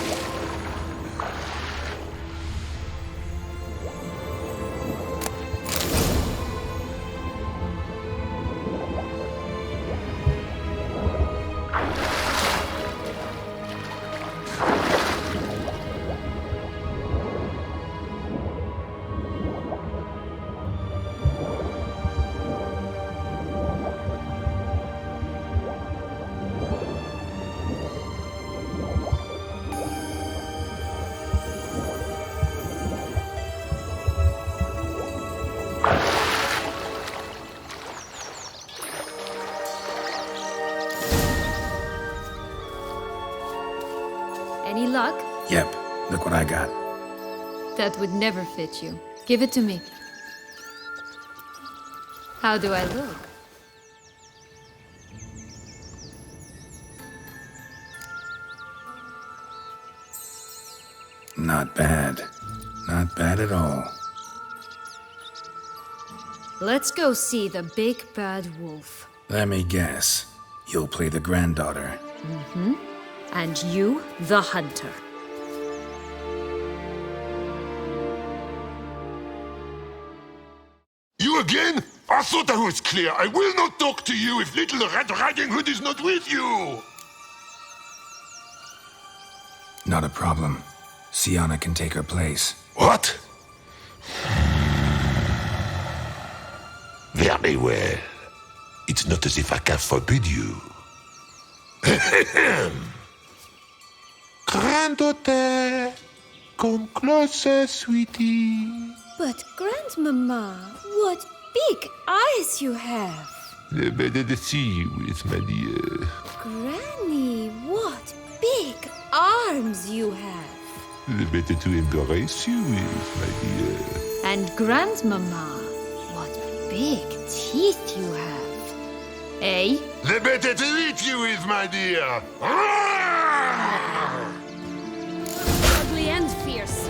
Any luck? Yep. Look what I got. That would never fit you. Give it to me. How do I look? Not bad. Not bad at all. Let's go see the big bad wolf. Let me guess. You'll play the granddaughter. Mm-hmm. And you, the hunter. You again? I thought I was clear. I will not talk to you if Little Red Riding Hood is not with you. Not a problem. Sienna can take her place. What? Very well. It's not as if I can forbid you. Granddaughter, come closer, sweetie. But, Grandmama, what big eyes you have. The better to see you with, my dear. Granny, what big arms you have. The better to embrace you with, my dear. And Grandmama, what big teeth you have. Eh? The better to eat you with, my dear. Ugly and fierce.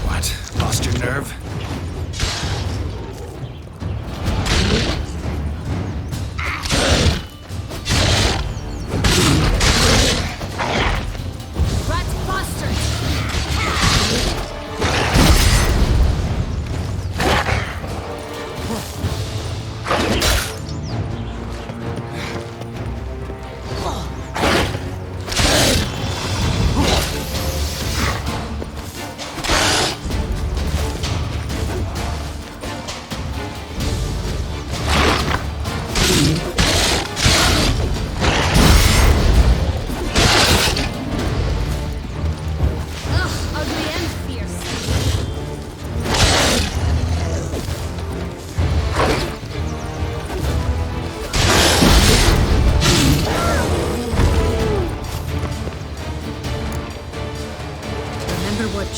What? Lost your nerve?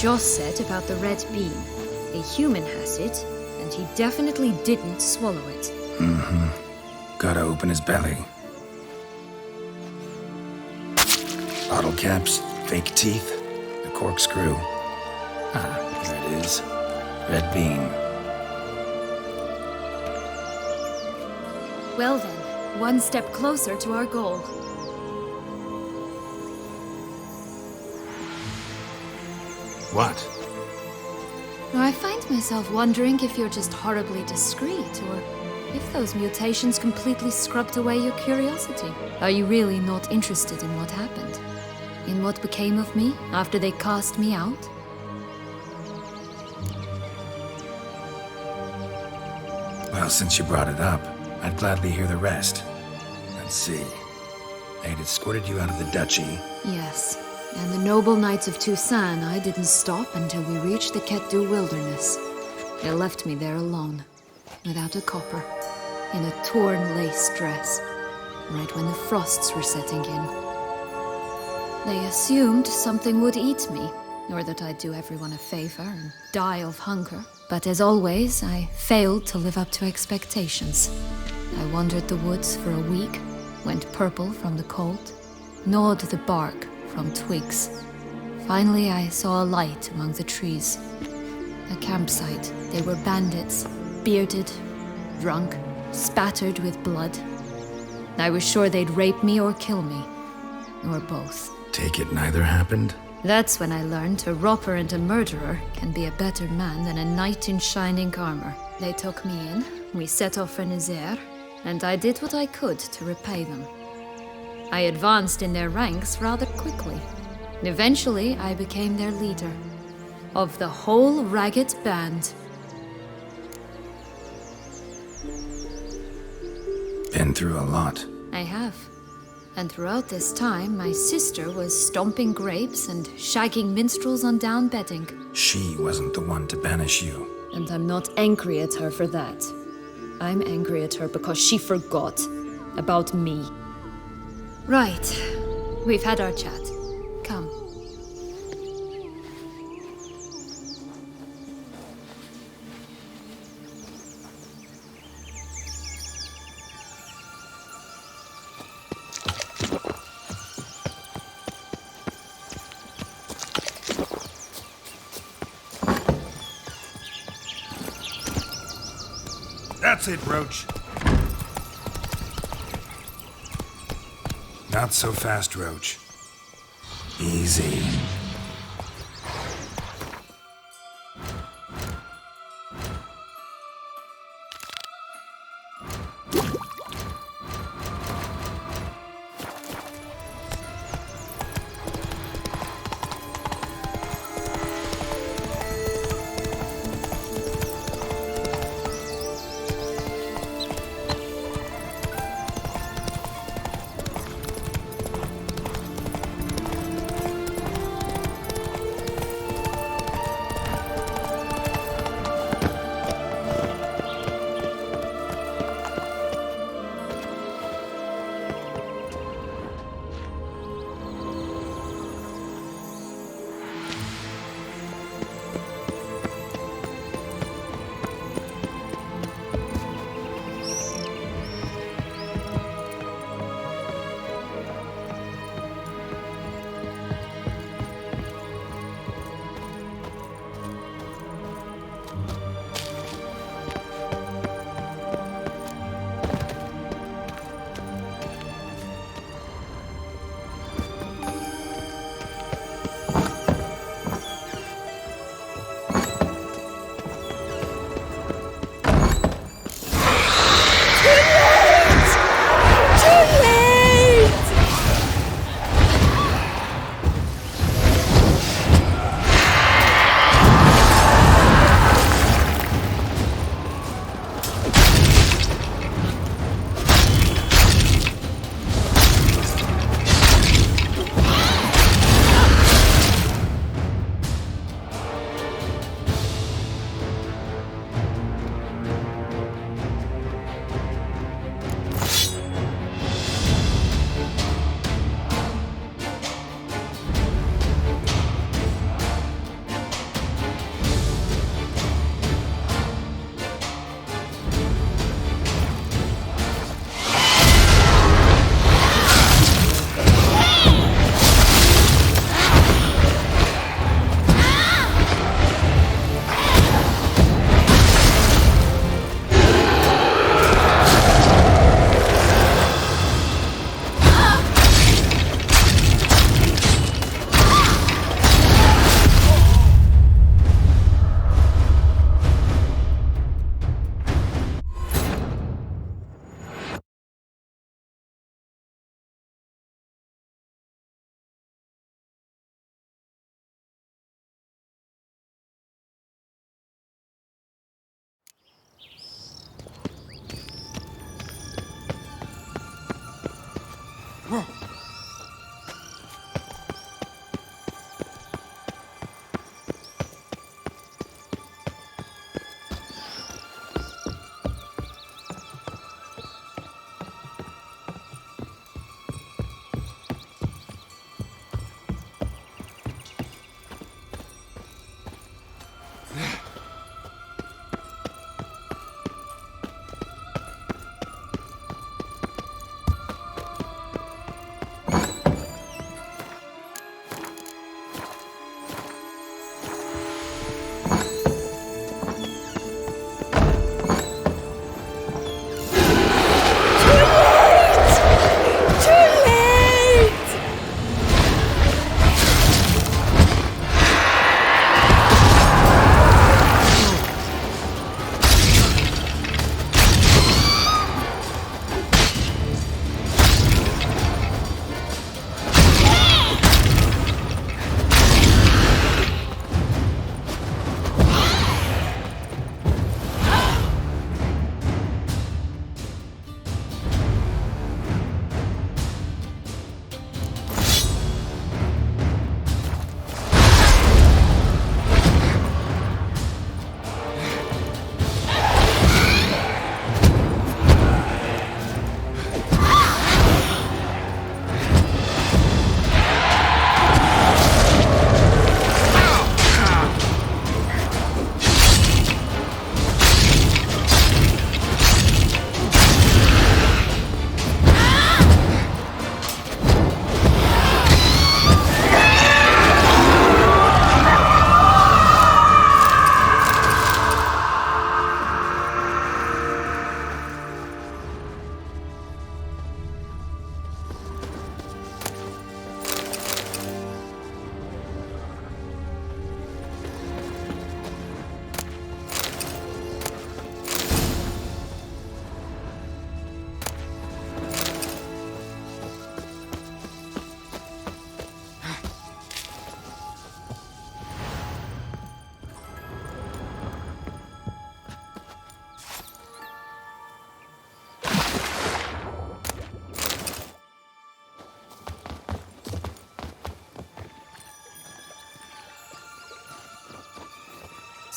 Joss said about the red bean. A human has it, and he definitely didn't swallow it. Mm-hmm. Gotta open his belly. Bottle caps, fake teeth, a corkscrew. Ah, here it is. Red bean. Well then, one step closer to our goal. What? I find myself wondering if you're just horribly discreet, or if those mutations completely scrubbed away your curiosity. Are you really not interested in what happened? In what became of me after they cast me out? Well, since you brought it up, I'd gladly hear the rest. Let's see. They had escorted you out of the duchy. Yes. And the noble knights of Toussaint, I didn't stop until we reached the Ketdu wilderness. They left me there alone, without a copper, in a torn lace dress, right when the frosts were setting in. They assumed something would eat me, or that I'd do everyone a favor and die of hunger. But as always, I failed to live up to expectations. I wandered the woods for a week, went purple from the cold, gnawed the bark from twigs. Finally, I saw a light among the trees. A campsite. They were bandits, bearded, drunk, spattered with blood. I was sure they'd rape me or kill me, or both. Take it neither happened? That's when I learned a robber and a murderer can be a better man than a knight in shining armor. They took me in, we set off for Nazaire, and I did what I could to repay them. I advanced in their ranks rather quickly. Eventually, I became their leader. Of the whole ragged band. Been through a lot. I have. And throughout this time, my sister was stomping grapes and shagging minstrels on down bedding. She wasn't the one to banish you. And I'm not angry at her for that. I'm angry at her because she forgot about me. Right. We've had our chat. Come. That's it, Roach. Not so fast, Roach. Easy.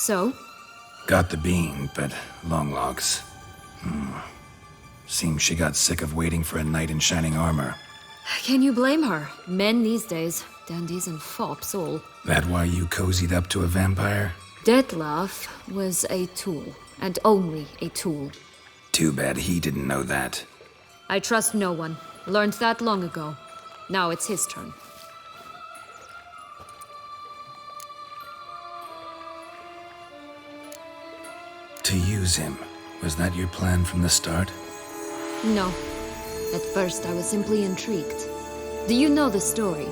So? Got the bean, but long logs. Seems she got sick of waiting for a knight in shining armor. Can you blame her? Men these days, dandies and fops all. That why you cozied up to a vampire? Detlef was a tool, and only a tool. Too bad he didn't know that. I trust no one. Learned that long ago. Now it's his turn. To use him, was that your plan from the start? No. At first I was simply intrigued. Do you know the story?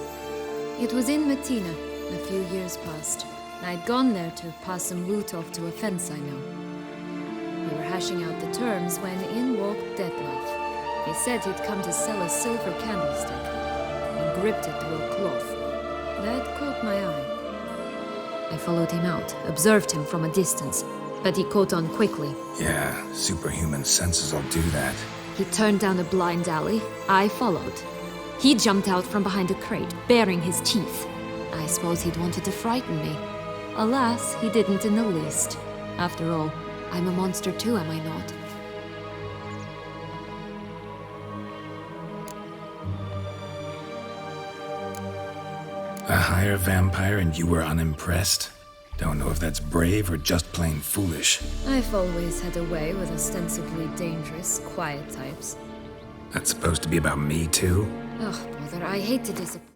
It was in Matina, a few years past. I'd gone there to pass some loot off to a fence I know. We were hashing out the terms when in walked Detlef. He said he'd come to sell a silver candlestick. He gripped it through a cloth. That caught my eye. I followed him out, observed him from a distance, but he caught on quickly. Yeah, superhuman senses will do that. He turned down a blind alley. I followed. He jumped out from behind a crate, baring his teeth. I suppose he'd wanted to frighten me. Alas, he didn't in the least. After all, I'm a monster too, am I not? A higher vampire and you were unimpressed? Don't know if that's brave or just plain foolish. I've always had a way with ostensibly dangerous, quiet types. That's supposed to be about me too? Ugh, brother, I hate to disappoint.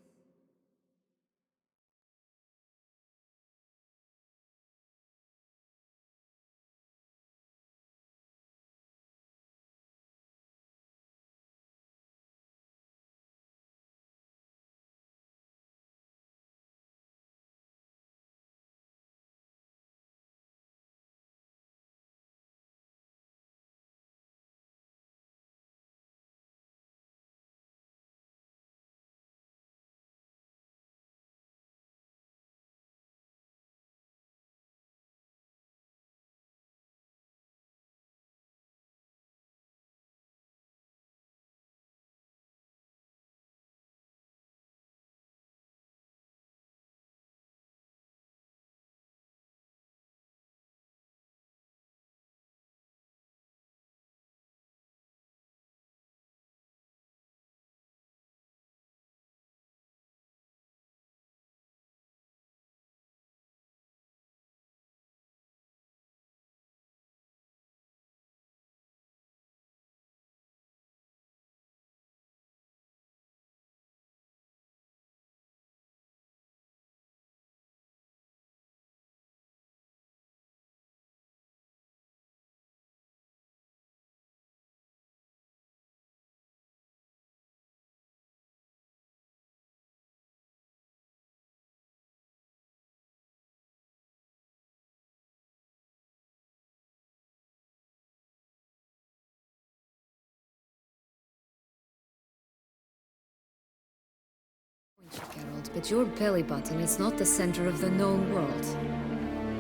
Geralt, but your belly button is not the center of the known world.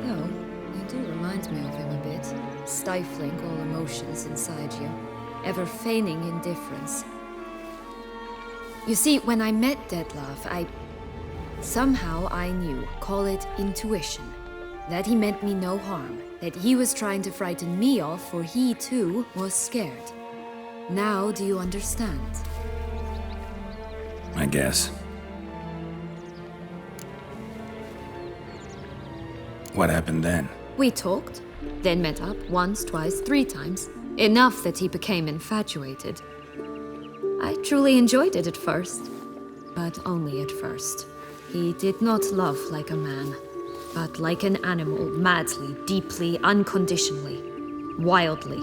Though, you do remind me of him a bit, stifling all emotions inside you, ever feigning indifference. You see, when I met Detlef, somehow I knew, call it intuition, that he meant me no harm, that he was trying to frighten me off, for he too was scared. Now do you understand? I guess. What happened then? We talked, then met up once, twice, 3 times. Enough that he became infatuated. I truly enjoyed it at first, but only at first. He did not love like a man, but like an animal, madly, deeply, unconditionally, wildly.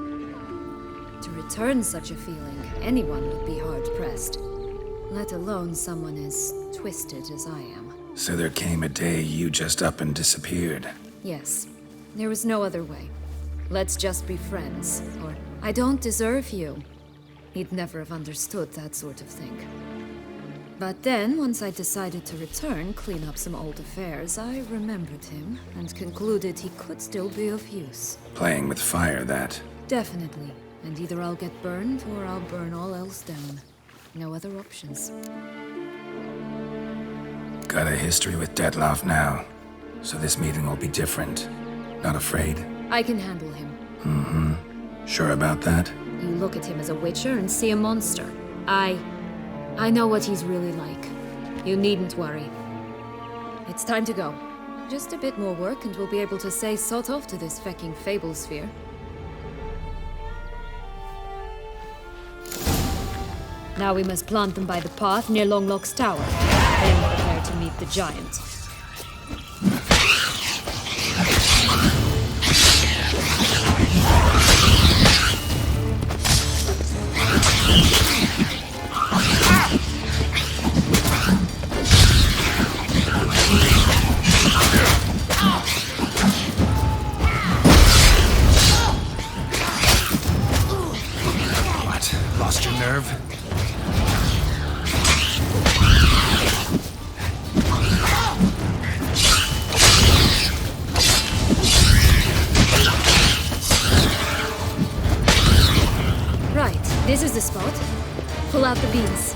To return such a feeling, anyone would be hard-pressed, let alone someone as twisted as I am. So there came a day you just up and disappeared. Yes, there was no other way. Let's just be friends, or I don't deserve you. He'd never have understood that sort of thing. But then, once I decided to return, clean up some old affairs, I remembered him and concluded he could still be of use. Playing with fire, that. Definitely. And either I'll get burned or I'll burn all else down. No other options. Got a history with Detlef now, so this meeting will be different. Not afraid? I can handle him. Mm-hmm. Sure about that? You look at him as a witcher and see a monster. I know what he's really like. You needn't worry. It's time to go. Just a bit more work and we'll be able to say sort off to this fecking fable sphere. Now we must plant them by the path near Longlock's tower. Then prepare to meet the giant. What? Lost your nerve? Right, this is the spot. Pull out the beams.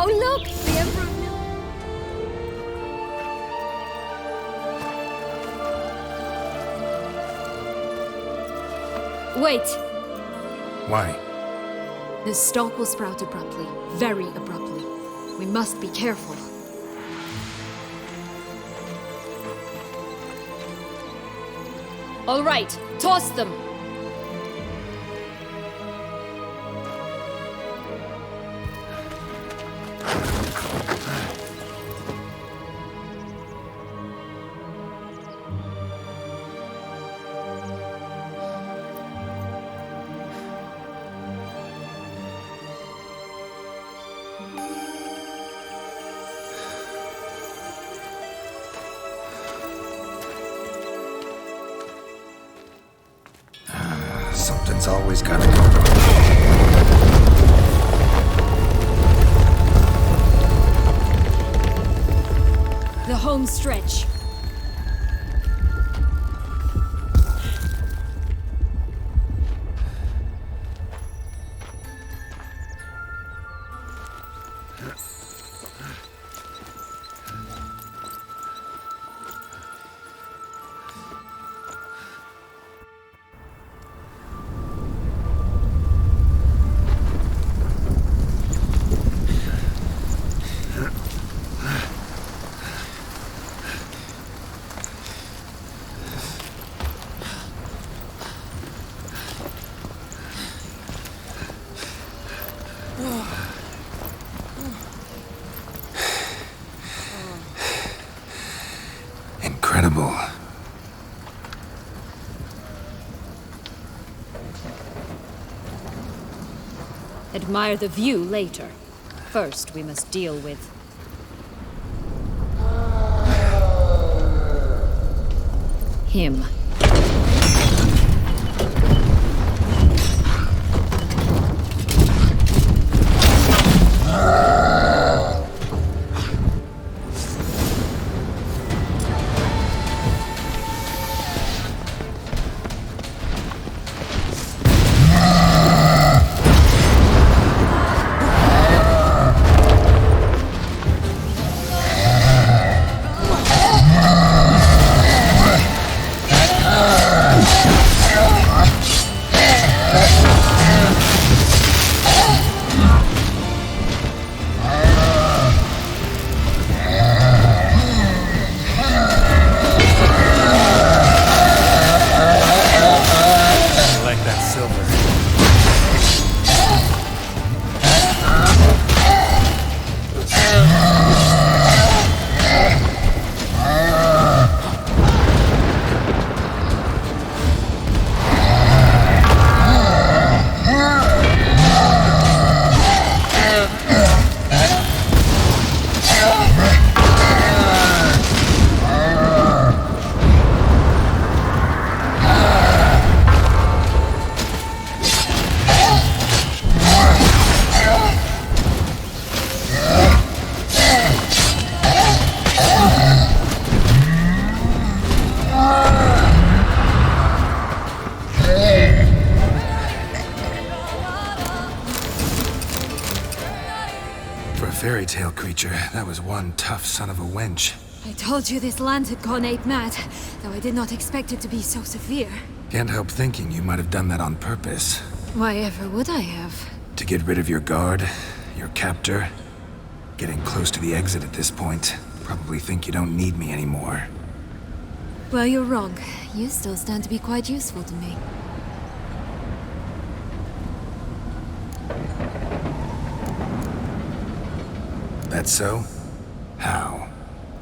Oh look! The Emperor of Wait! Why? The stalk will sprout abruptly. Very abruptly. We must be careful. All right, toss them! Something's always gotta go wrong. The home stretch. Incredible. Admire the view later. First, we must deal with... him. For a fairy tale creature, that was one tough son of a wench. I told you this land had gone ape mad, though I did not expect it to be so severe. Can't help thinking you might have done that on purpose. Why ever would I have? To get rid of your guard, your captor. Getting close to the exit at this point. Probably think you don't need me anymore. Well, you're wrong. You still stand to be quite useful to me. That's so? How?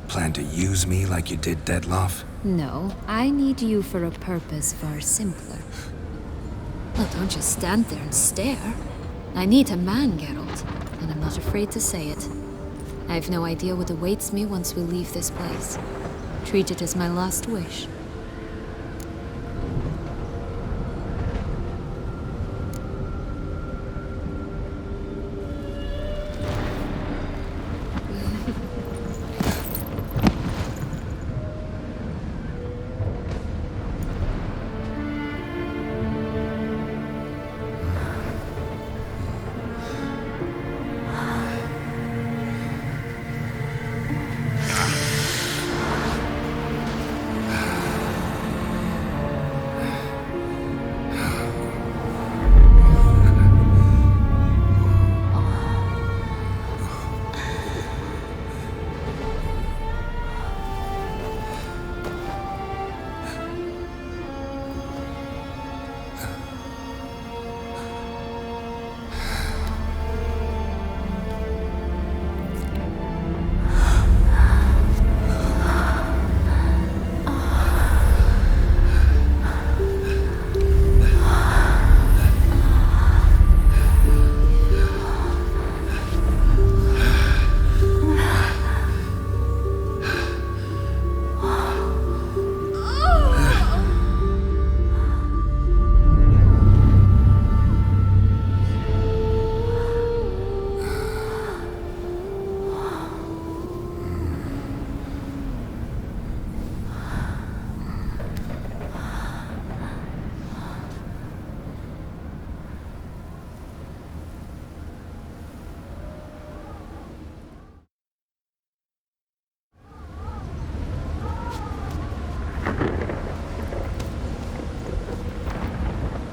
Plan to use me like you did Detloff? No, I need you for a purpose far simpler. Well, don't just stand there and stare. I need a man, Geralt, and I'm not afraid to say it. I have no idea what awaits me once we leave this place. Treat it as my last wish.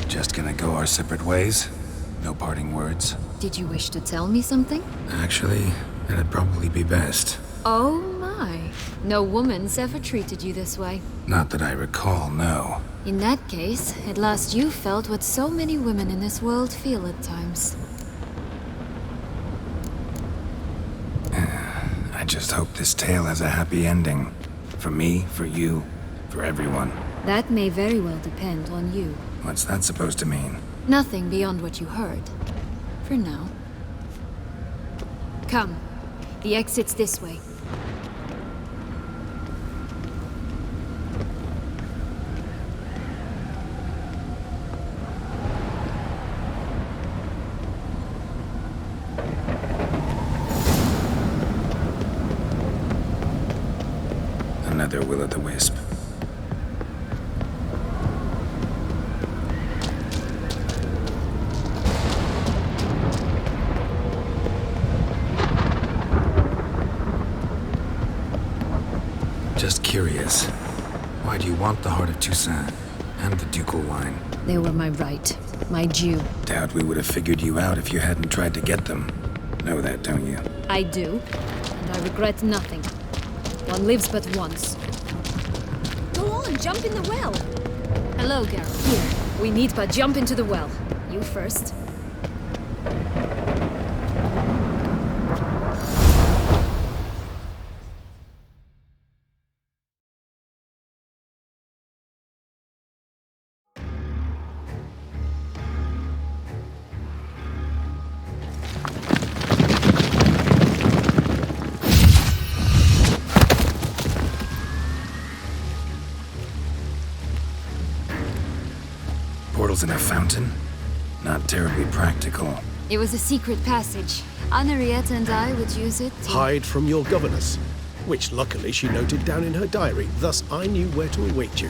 Just gonna go our separate ways? No parting words? Did you wish to tell me something? Actually, that'd probably be best. Oh my. No woman's ever treated you this way. Not that I recall, no. In that case, at last you felt what so many women in this world feel at times. I just hope this tale has a happy ending. For me, for you, for everyone. That may very well depend on you. What's that supposed to mean? Nothing beyond what you heard. For now. Come. The exit's this way. Another will-o'-the-wisp. Just curious. Why do you want the Heart of Toussaint and the ducal wine? They were my right. My due. Doubt we would have figured you out if you hadn't tried to get them. Know that, don't you? I do. And I regret nothing. One lives but once. Go on, jump in the well. Hello, Geralt. Here. We need but jump into the well. You first. Portals in a fountain? Not terribly practical. It was a secret passage. Henriette and I would use it to... Hide from your governess, which luckily she noted down in her diary. Thus, I knew where to await you.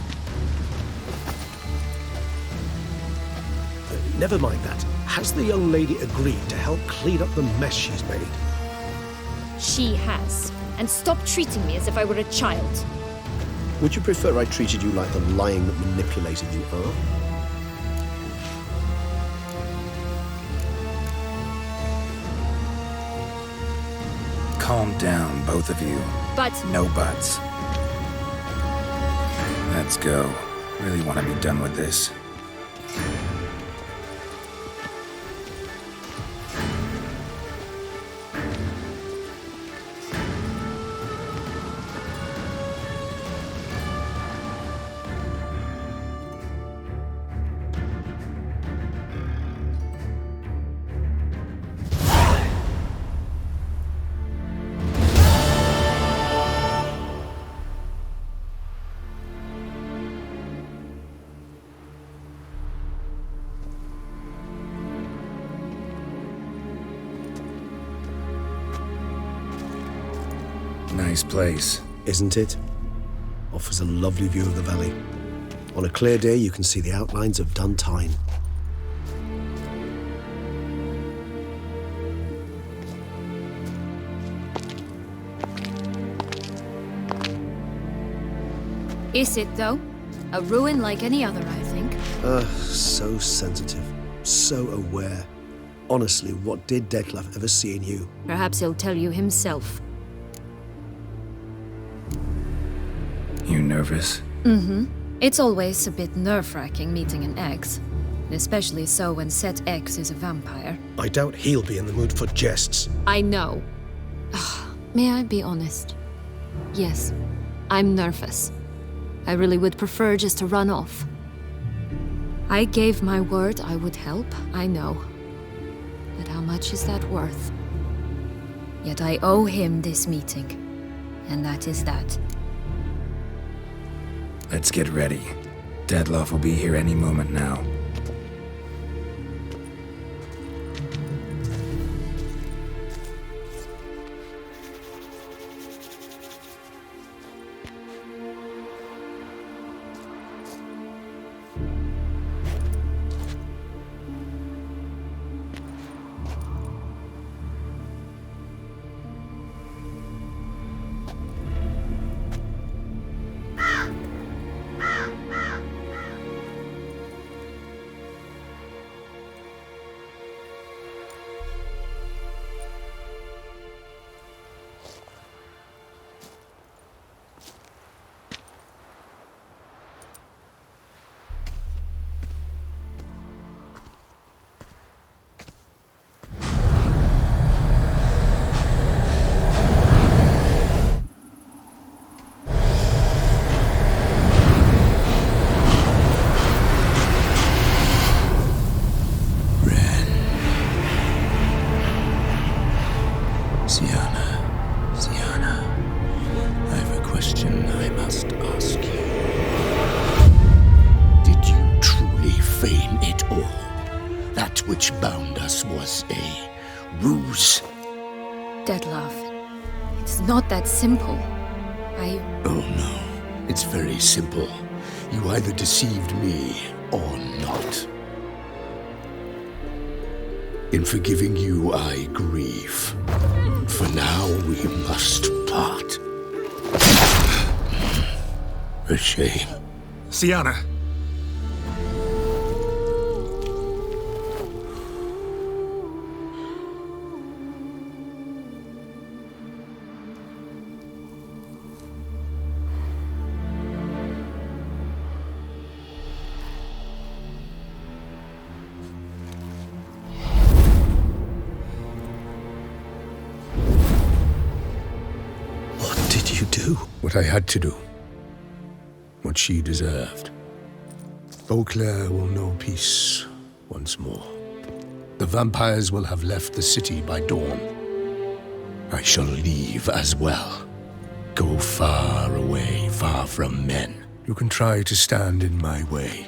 Never mind that. Has the young lady agreed to help clean up the mess she's made? She has. And stop treating me as if I were a child. Would you prefer I treated you like the lying manipulator you are? Calm down, both of you. But... No buts. Let's go. Really want to be done with this. Nice place. Isn't it? Offers a lovely view of the valley. On a clear day, you can see the outlines of Duntine. Is it, though? A ruin like any other, I think. So sensitive. So aware. Honestly, what did Detlef ever see in you? Perhaps he'll tell you himself. You nervous? Mm-hmm. It's always a bit nerve-wracking meeting an ex. Especially so when said ex is a vampire. I doubt he'll be in the mood for jests. I know. May I be honest? Yes, I'm nervous. I really would prefer just to run off. I gave my word I would help, I know. But how much is that worth? Yet I owe him this meeting. And that is that. Let's get ready. Detlef will be here any moment now. Not that simple. Oh no, it's very simple. You either deceived me or not. In forgiving you, I grieve. For now, we must part. A shame. Sienna! What I had to do. What she deserved. Beauclair will know peace once more. The vampires will have left the city by dawn. I shall leave as well. Go far away, far from men. You can try to stand in my way.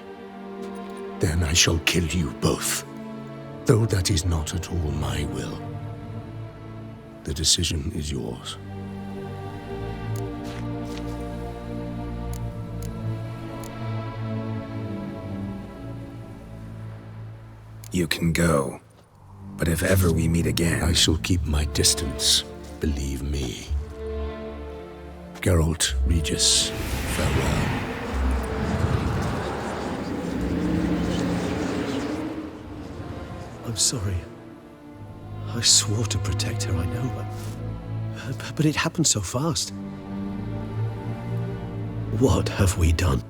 Then I shall kill you both. Though that is not at all my will. The decision is yours. You can go. But if ever we meet again... I shall keep my distance. believe me. Geralt, Regis, farewell. I'm sorry. I swore to protect her, I know. But it happened so fast. What have we done?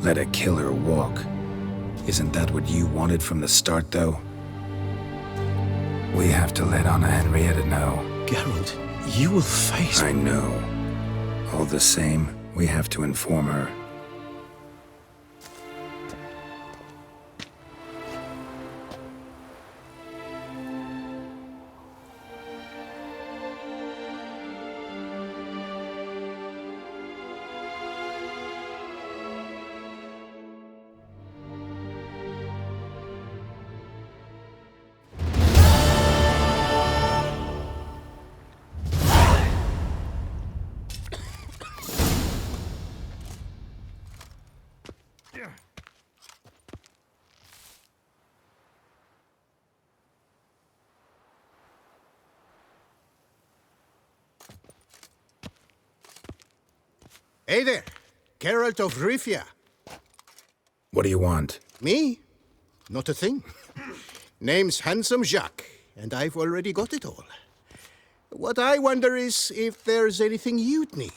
Let a killer walk. Isn't that what you wanted from the start, though? We have to let Anna Henrietta know. Geralt, you will face... I know. All the same, we have to inform her. Hey there, Geralt of Rivia. What do you want? Me? Not a thing. Name's Handsome Jacques, and I've already got it all. What I wonder is if there's anything you'd need.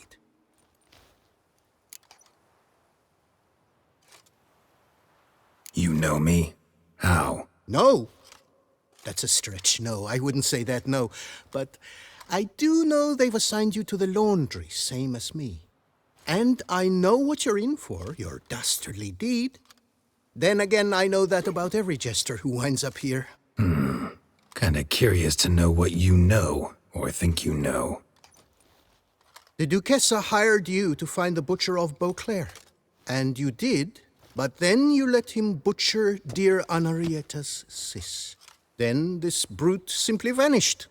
You know me? How? No. That's a stretch. No, I wouldn't say that, no. But I do know they've assigned you to the laundry, same as me. And I know what you're in for, your dastardly deed. Then again, I know that about every jester who winds up here. Kinda curious to know what you know, or think you know. The Duchessa hired you to find the butcher of Beauclair. And you did, but then you let him butcher dear Anarietta's sis. Then this brute simply vanished.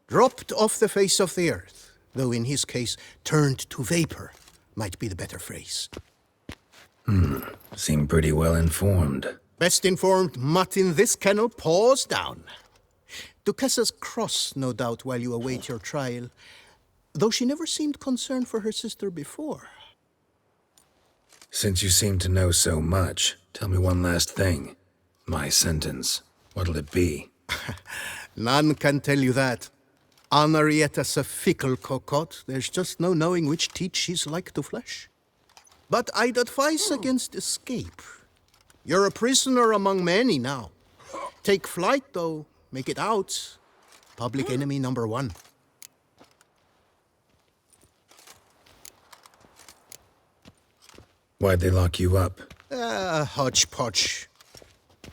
Dropped off the face of the earth, though in his case, turned to vapor. Might be the better phrase. Seem pretty well informed. Best informed mutt in this kennel, paws down. Duchessa's cross, no doubt, while you await your trial, though she never seemed concerned for her sister before. Since you seem to know so much, tell me one last thing. My sentence, what'll it be? None can tell you that. Anarietta's a fickle cocotte. There's just no knowing which teat she's like to flesh. But I'd advise against escape. You're a prisoner among many now. Take flight, though. Make it out. Public enemy number one. Why'd they lock you up? Hodgepodge.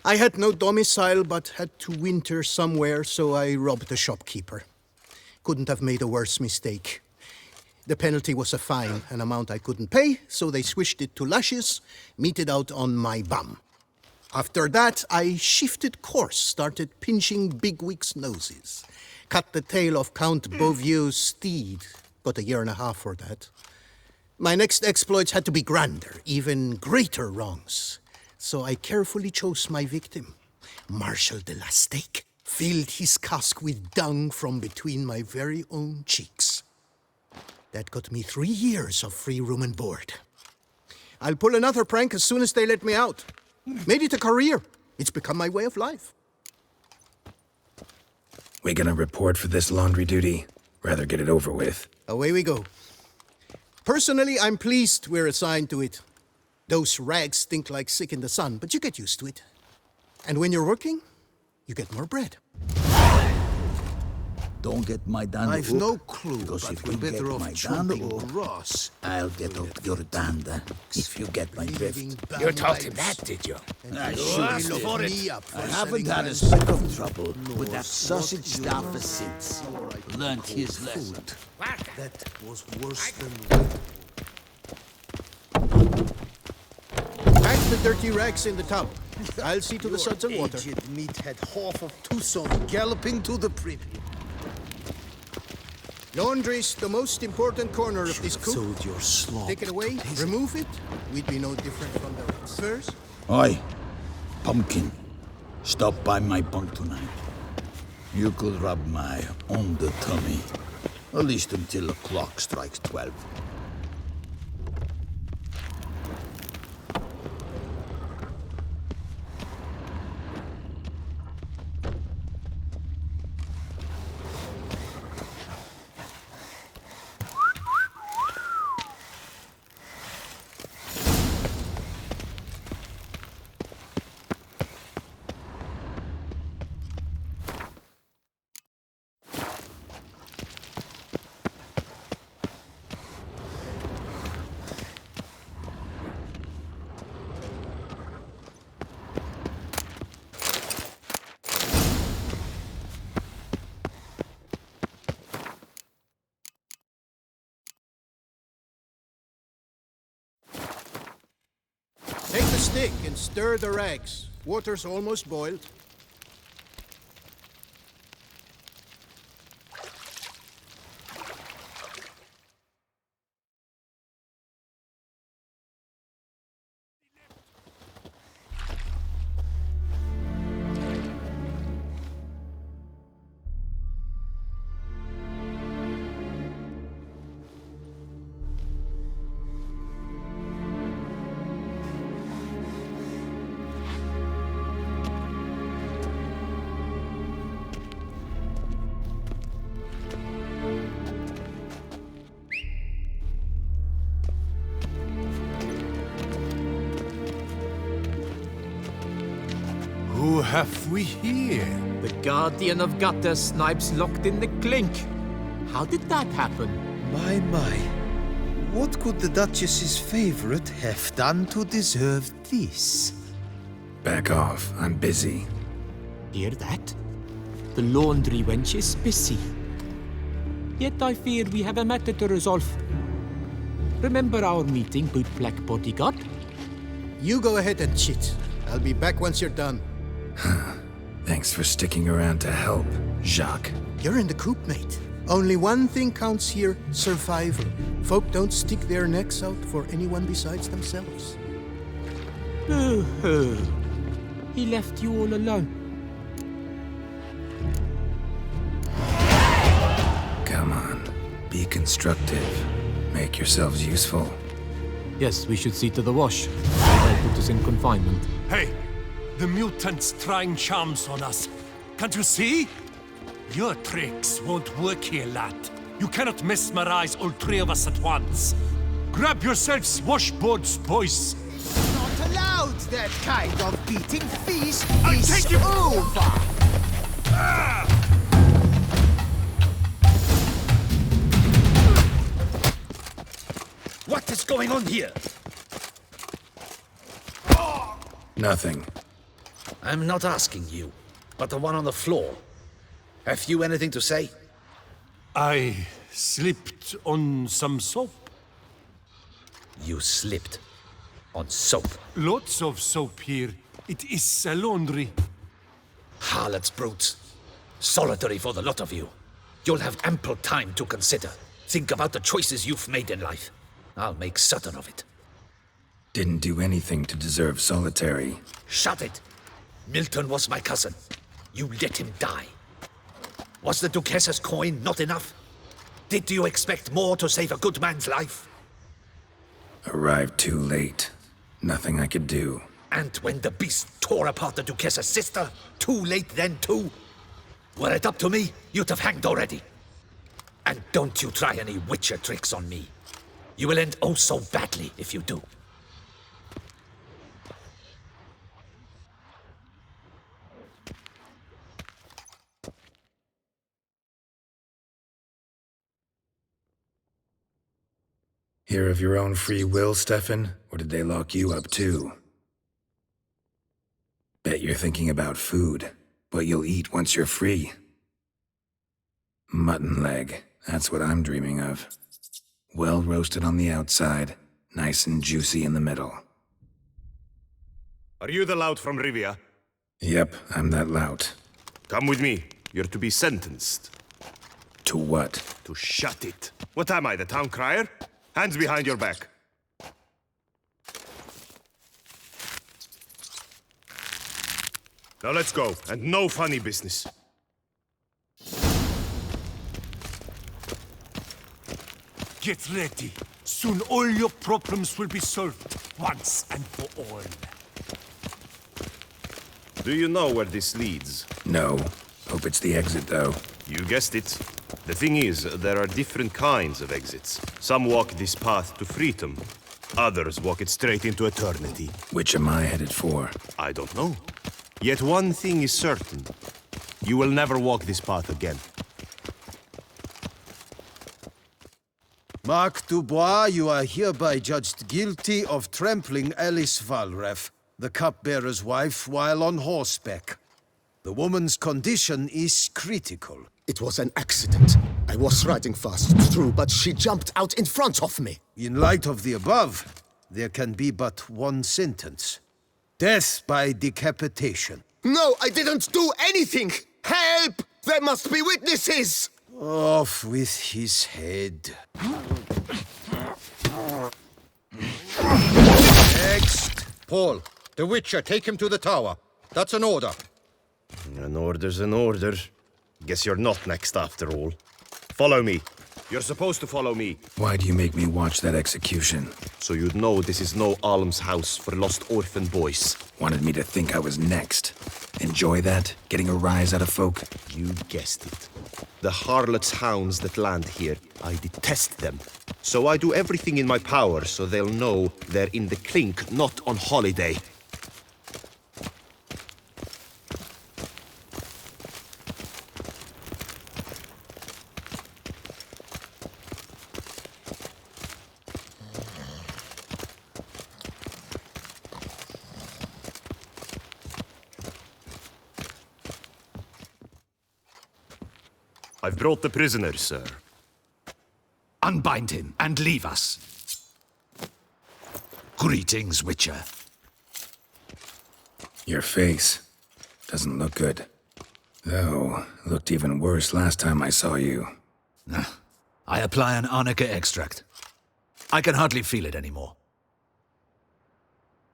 I had no domicile, but had to winter somewhere, so I robbed the shopkeeper. Couldn't have made a worse mistake. The penalty was a fine, an amount I couldn't pay, so they swished it to lashes, meted out on my bum. After that, I shifted course, started pinching bigwigs' noses. Cut the tail of Count Beauvieux's steed. Got a year and a half for that. My next exploits had to be grander, even greater wrongs. So I carefully chose my victim, Marshal de la Stake. Filled his cask with dung from between my very own cheeks. That got me 3 years of free room and board. I'll pull another prank as soon as they let me out. Made it a career. It's become my way of life. We gonna report for this laundry duty? Rather get it over with. Away we go. Personally, I'm pleased we're assigned to it. Those rags stink like sick in the sun, but you get used to it. And when you're working, you get more bread. Don't get my dander I've up, no clue, because but if we're you better get off my dander choking up, Ross. I'll get up your dander, if you get my drift. You taught him that, did you? I sure for did. it. I haven't had a speck of trouble with that sausage staffer since. Learned his lesson. That was worse than... Pack the dirty rags in the tub. I'll see to the suds and water. Aged meathead half of Tucson galloping to the privy. Laundry's the most important corner of this coop. Sold your slop. Take it away, remove it. We'd be no different from the rest. First, Oi, Pumpkin. Stop by my bunk tonight. You could rub my on the tummy. At least until the clock strikes 12. Take the stick and stir the rags. Water's almost boiled. Who have we here? The Guardian of Gutter snipes locked in the clink. How did that happen? My. What could the Duchess's favorite have done to deserve this? Back off. I'm busy. Hear that? The laundry wench is busy. Yet I fear we have a matter to resolve. Remember our meeting, bootblack bodyguard? You go ahead and chit. I'll be back once you're done. Thanks for sticking around to help, Jacques. You're in the coop, mate. Only one thing counts here, survival. Folk don't stick their necks out for anyone besides themselves. Boo-hoo. He left you all alone. Come on. Be constructive. Make yourselves useful. Yes, we should see to the wash. They'll put us in confinement. Hey! The mutant's trying charms on us. Can't you see? Your tricks won't work here, lad. You cannot mesmerize all three of us at once. Grab yourselves washboards, boys. Not allowed that kind of beating feast I'll is take you over! What is going on here? Nothing. I'm not asking you, but the one on the floor. Have you anything to say? I slipped on some soap. You slipped on soap. Lots of soap here. It is a laundry. Harlots, brutes. Solitary for the lot of you. You'll have ample time to consider. Think about the choices you've made in life. I'll make certain of it. Didn't do anything to deserve solitary. Shut it! Milton was my cousin. You let him die. Was the Duchess's coin not enough? Did you expect more to save a good man's life? Arrived too late. Nothing I could do. And when the beast tore apart the Duchess's sister, too late then too? Were it up to me, you'd have hanged already. And don't you try any Witcher tricks on me. You will end oh so badly if you do. Here of your own free will, Stefan? Or did they lock you up too? Bet you're thinking about food. What you'll eat once you're free. Mutton leg. That's what I'm dreaming of. Well roasted on the outside, nice and juicy in the middle. Are you the lout from Rivia? Yep, I'm that lout. Come with me. You're to be sentenced. To what? To shut it. What am I, the town crier? Hands behind your back. Now let's go, and no funny business. Get ready. Soon all your problems will be solved, once and for all. Do you know where this leads? No. Hope it's the exit, though. You guessed it. The thing is, there are different kinds of exits. Some walk this path to freedom. Others walk it straight into eternity. Which am I headed for? I don't know. Yet one thing is certain. You will never walk this path again. Mark Dubois, you are hereby judged guilty of trampling Alice Valref, the cupbearer's wife, while on horseback. The woman's condition is critical. It was an accident. I was riding fast, true, but she jumped out in front of me. In light of the above, there can be but one sentence. Death by decapitation. No, I didn't do anything! Help! There must be witnesses! Off with his head. Next! Paul, the Witcher, take him to the tower. That's an order. An order's an order. Guess you're not next after all. Follow me. You're supposed to follow me. Why do you make me watch that execution? So you'd know this is no almshouse for lost orphan boys. Wanted me to think I was next. Enjoy that? Getting a rise out of folk? You guessed it. The harlots' hounds that land here, I detest them. So I do everything in my power so they'll know they're in the clink, not on holiday. I've brought the prisoner, sir. Unbind him and leave us. Greetings, Witcher. Your face doesn't look good. Though, looked even worse last time I saw you. I apply an arnica extract. I can hardly feel it anymore.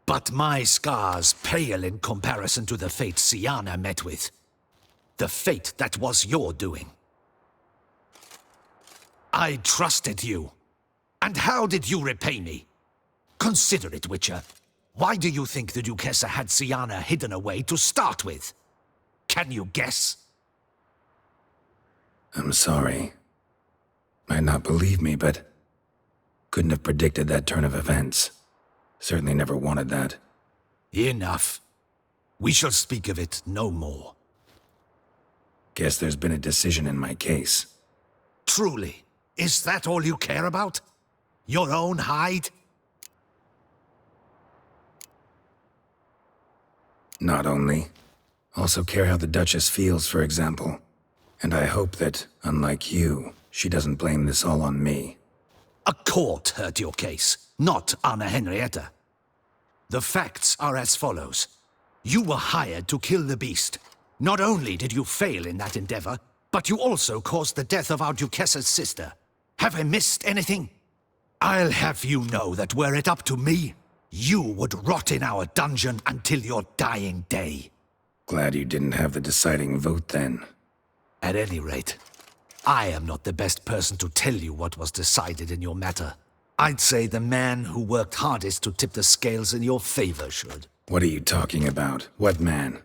But my scars pale in comparison to the fate Siana met with. The fate that was your doing. I trusted you. And how did you repay me? Consider it, Witcher. Why do you think the Duchessa had Siana hidden away to start with? Can you guess? I'm sorry. Might not believe me, but couldn't have predicted that turn of events. Certainly never wanted that. Enough. We shall speak of it no more. Guess there's been a decision in my case. Truly? Is that all you care about? Your own hide? Not only. Also care how the Duchess feels, for example. And I hope that, unlike you, she doesn't blame this all on me. A court heard your case, not Anna Henrietta. The facts are as follows. You were hired to kill the beast. Not only did you fail in that endeavor, but you also caused the death of our Duchessa's sister. Have I missed anything? I'll have you know that were it up to me, you would rot in our dungeon until your dying day. Glad you didn't have the deciding vote then. At any rate, I am not the best person to tell you what was decided in your matter. I'd say the man who worked hardest to tip the scales in your favor should. What are you talking about? What man?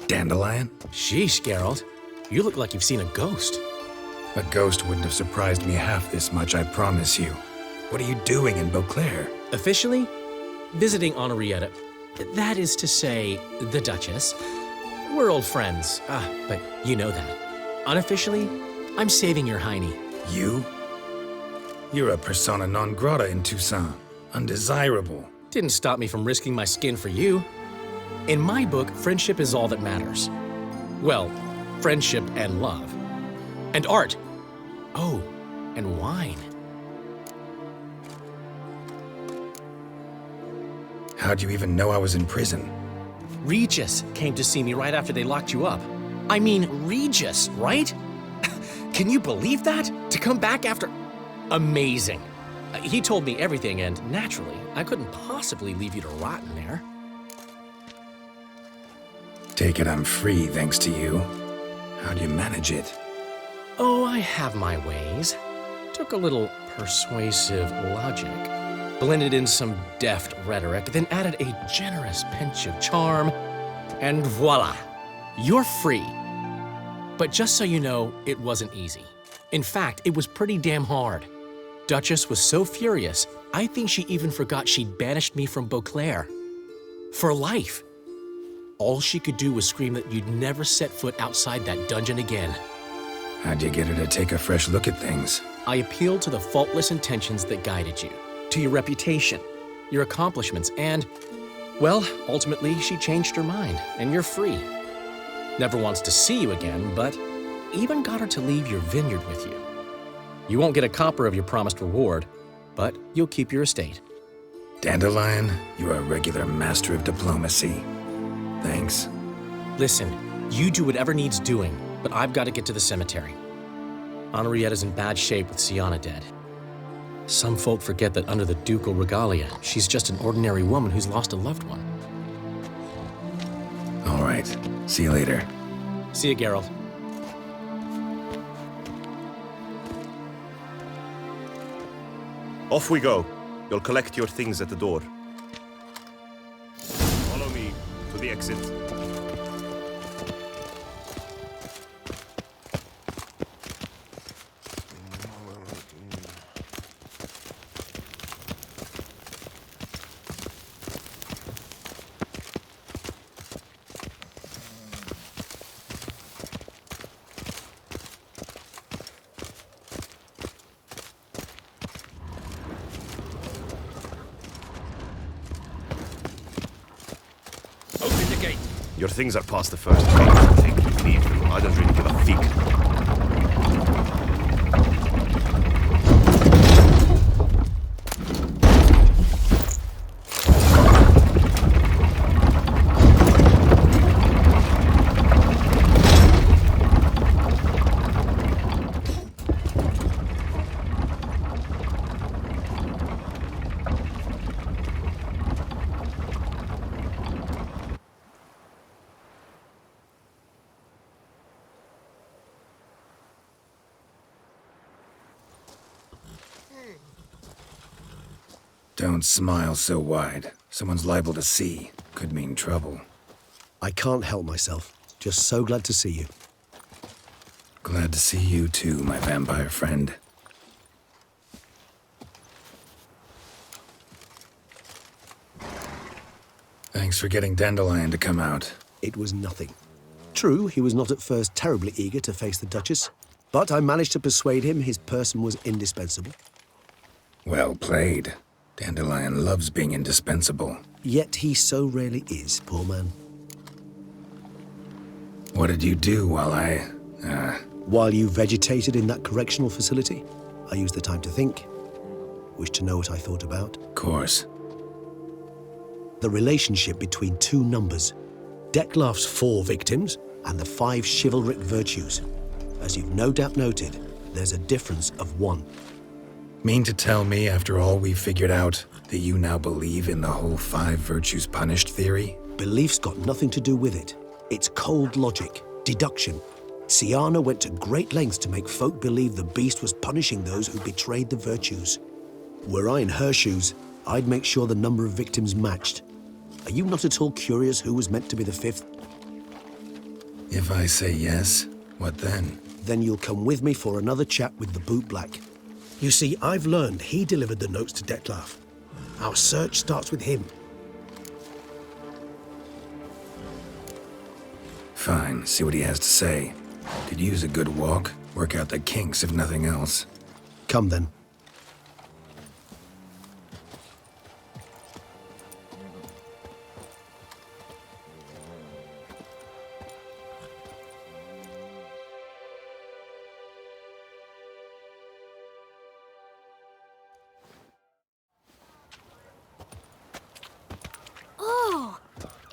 Dandelion? Sheesh, Geralt. You look like you've seen a ghost. A ghost wouldn't have surprised me half this much, I promise you. What are you doing in Beauclair? Officially, visiting Henrietta. That is to say, the Duchess. We're old friends, but you know that. Unofficially, I'm saving your hiney. You? You're a persona non grata in Toussaint. Undesirable. Didn't stop me from risking my skin for you. In my book, friendship is all that matters. Well, friendship and love. And art. Oh, and wine. How'd you even know I was in prison? Regis came to see me right after they locked you up. I mean, Regis, right? Can you believe that? To come back after... Amazing. He told me everything, and naturally, I couldn't possibly leave you to rot in there. Take it I'm free, thanks to you. How'd you manage it? Oh, I have my ways. Took a little persuasive logic, blended in some deft rhetoric, then added a generous pinch of charm, and voila, you're free. But just so you know, it wasn't easy. In fact, it was pretty damn hard. Duchess was so furious, I think she even forgot she'd banished me from Beauclair. For life. All she could do was scream that you'd never set foot outside that dungeon again. How'd you get her to take a fresh look at things? I appealed to the faultless intentions that guided you, to your reputation, your accomplishments, and, well, ultimately she changed her mind, and you're free. Never wants to see you again, but even got her to leave your vineyard with you. You won't get a copper of your promised reward, but you'll keep your estate. Dandelion, you're a regular master of diplomacy. Thanks. Listen, you do whatever needs doing, but I've got to get to the cemetery. Henrietta's in bad shape with Sienna dead. Some folk forget that under the ducal regalia, she's just an ordinary woman who's lost a loved one. All right. See you later. See you, Geralt. Off we go. You'll collect your things at the door. Follow me to the exit. Your things are past the first gate. Take leave. I don't really give a fig. Don't smile so wide. Someone's liable to see. Could mean trouble. I can't help myself. Just so glad to see you. Glad to see you too, my vampire friend. Thanks for getting Dandelion to come out. It was nothing. True, he was not at first terribly eager to face the Duchess, but I managed to persuade him his person was indispensable. Well played. Dandelion loves being indispensable. Yet he so rarely is, poor man. What did you do while While you vegetated in that correctional facility, I used the time to think. Wish to know what I thought about? Of course. The relationship between two numbers. Detlef's 4 victims and the 5 chivalric virtues. As you've no doubt noted, there's a difference of 1. Mean to tell me, after all we've figured out, that you now believe in the whole 5 virtues punished theory? Belief's got nothing to do with it. It's cold logic, deduction. Sienna went to great lengths to make folk believe the beast was punishing those who betrayed the virtues. Were I in her shoes, I'd make sure the number of victims matched. Are you not at all curious who was meant to be the 5th? If I say yes, what then? Then you'll come with me for another chat with the bootblack. You see, I've learned he delivered the notes to Detlef. Our search starts with him. Fine, see what he has to say. Could use a good walk, work out the kinks if nothing else. Come then.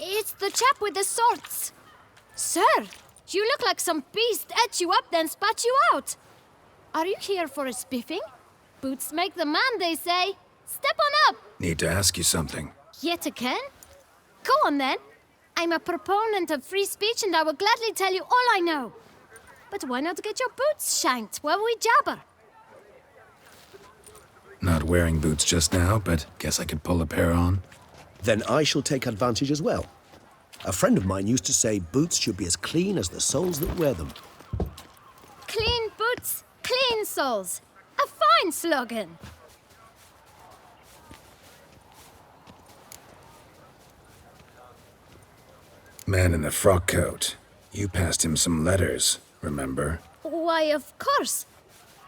It's the chap with the swords. Sir, you look like some beast ate you up then spat you out. Are you here for a spiffing? Boots make the man, they say. Step on up. Need to ask you something. Yet again? Go on then. I'm a proponent of free speech and I will gladly tell you all I know. But why not get your boots shanked while we jabber? Not wearing boots just now, but guess I could pull a pair on. Then I shall take advantage as well. A friend of mine used to say boots should be as clean as the soles that wear them. Clean boots, clean souls. A fine slogan. Man in the frock coat. You passed him some letters, remember? Why, of course.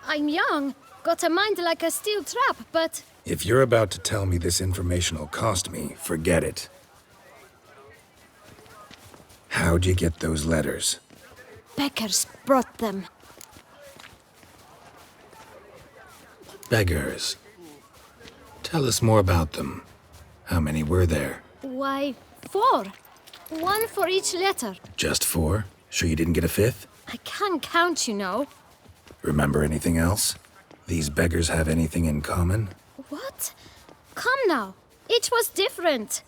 I'm young, got a mind like a steel trap, but... If you're about to tell me this information will cost me, forget it. How'd you get those letters? Beggars brought them. Beggars. Tell us more about them. How many were there? Why, 4. 1 for each letter. Just 4? Sure you didn't get a 5th? I can't count, you know. Remember anything else? These beggars have anything in common? What? Come now. Each was different.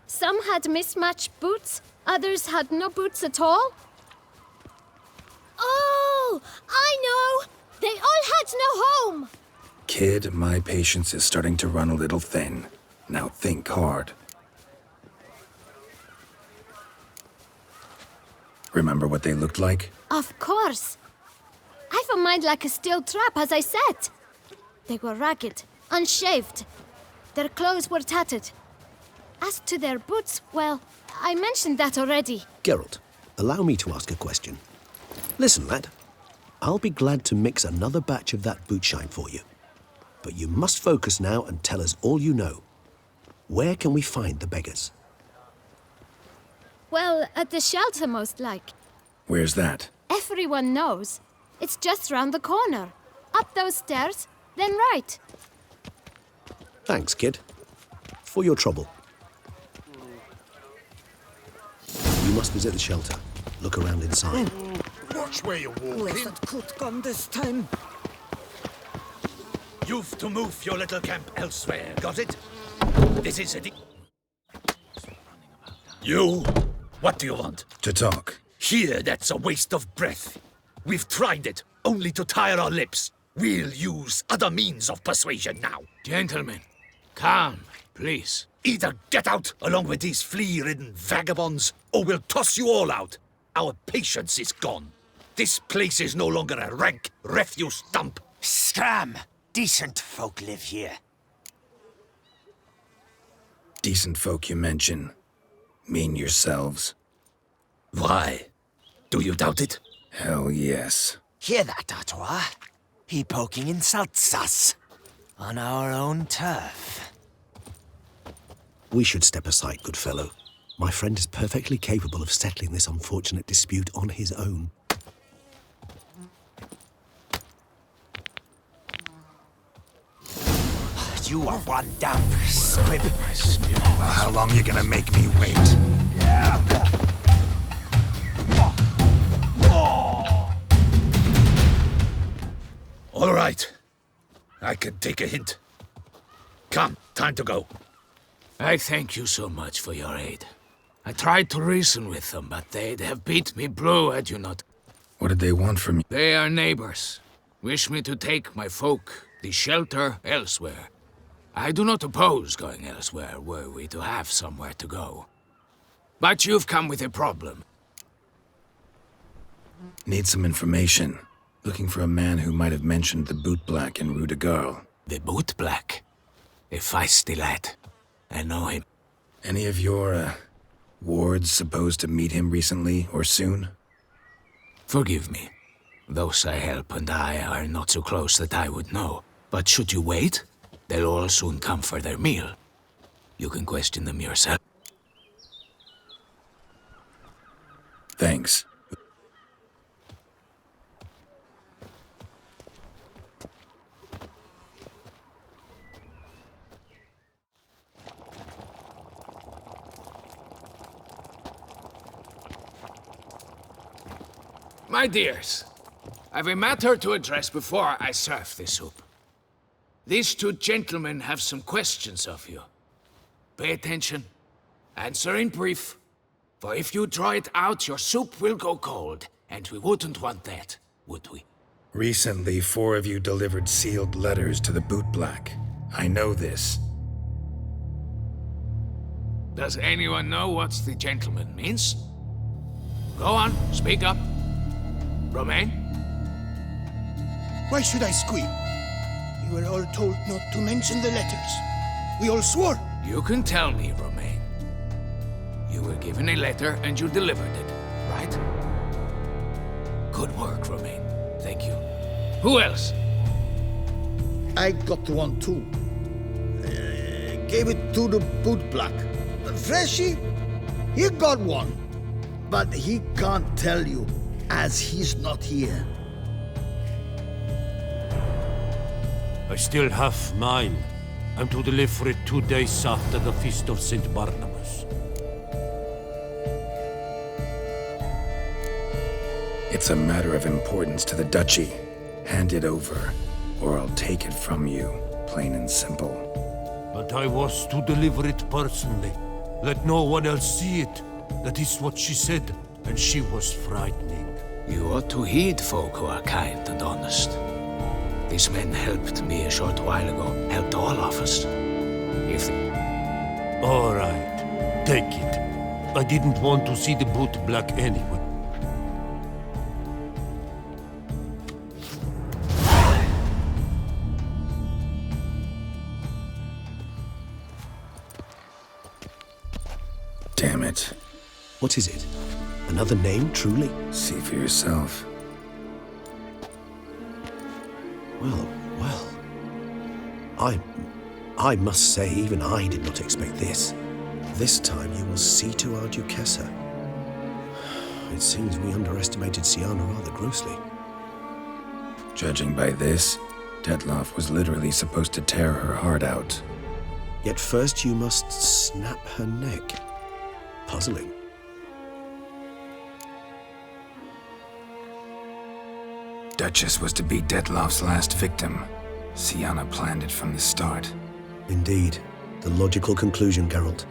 Some had mismatched boots, others had no boots at all. Oh, I know! They all had no home! Kid, my patience is starting to run a little thin. Now think hard. Remember what they looked like? Of course. I've a mind like a steel trap, as I said. They were ragged, unshaved. Their clothes were tattered. As to their boots, well, I mentioned that already. Geralt, allow me to ask a question. Listen, lad. I'll be glad to mix another batch of that boot shine for you. But you must focus now and tell us all you know. Where can we find the beggars? Well, at the shelter, most like. Where's that? Everyone knows. It's just round the corner. Up those stairs, then right. Thanks, kid. For your trouble. You must visit the shelter. Look around inside. Watch where you're walking. Where's that coot gone this time? You've to move your little camp elsewhere, got it? This is a... You? What do you want? To talk. Here, that's a waste of breath. We've tried it, only to tire our lips. We'll use other means of persuasion now. Gentlemen, calm, please. Either get out along with these flea-ridden vagabonds, or we'll toss you all out. Our patience is gone. This place is no longer a rank refuse dump. Scram! Decent folk live here. Decent folk you mention. Mean yourselves. Why? Do you doubt it? Hell yes. Hear that, Artois? He poking insults us. On our own turf. We should step aside, good fellow. My friend is perfectly capable of settling this unfortunate dispute on his own. You are one damn squib. Well, how long you gonna make me wait? All right. I can take a hint. Come, time to go. I thank you so much for your aid. I tried to reason with them, but they'd have beat me blue had you not. What did they want from me? They are neighbors. Wish me to take my folk, the shelter, elsewhere. I do not oppose going elsewhere, were we to have somewhere to go. But you've come with a problem. Need some information. Looking for a man who might have mentioned the boot black in Rue de Garl. The boot black? A feisty lad. I know him. Any of your, wards supposed to meet him recently or soon? Forgive me. Those I help and I are not so close that I would know. But should you wait, they'll all soon come for their meal. You can question them yourself. Thanks. My dears, I've a matter to address before I serve the soup. These 2 gentlemen have some questions of you. Pay attention. Answer in brief. For if you draw it out, your soup will go cold, and we wouldn't want that, would we? Recently, 4 of you delivered sealed letters to the bootblack. I know this. Does anyone know what the gentleman means? Go on, speak up. Romain? Why should I squeal? We were all told not to mention the letters. We all swore. You can tell me, Romain. You were given a letter and you delivered it, right? Good work, Romain. Thank you. Who else? I got one too. Gave it to the bootblack. Freshie, he got one. But he can't tell you, as he's not here. I still have mine. I'm to deliver it 2 days after the Feast of St. Barnabas. It's a matter of importance to the Duchy. Hand it over, or I'll take it from you, plain and simple. But I was to deliver it personally. Let no one else see it. That is what she said, and she was frightening. You ought to heed folk who are kind and honest. These men helped me a short while ago, helped all of us. If they... All right, take it. I didn't want to see the bootblack anyway. Damn it. What is it? Another name, truly? See for yourself. Well. I must say, even I did not expect this. This time you will see to our Duchessa. It seems we underestimated Siana rather grossly. Judging by this, Detloff was literally supposed to tear her heart out. Yet first you must snap her neck. Puzzling. Duchess was to be Detloff's last victim. Siana planned it from the start. Indeed. The logical conclusion, Geralt.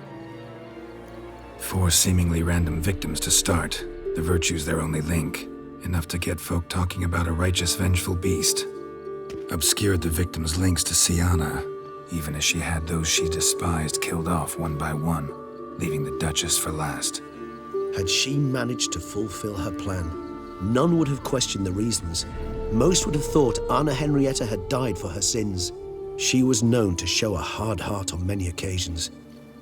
4 seemingly random victims to start. The virtue's their only link. Enough to get folk talking about a righteous, vengeful beast. Obscured the victims' links to Siana, even as she had those she despised killed off one by one, leaving the Duchess for last. Had she managed to fulfill her plan, none would have questioned the reasons. Most would have thought Anna Henrietta had died for her sins. She was known to show a hard heart on many occasions,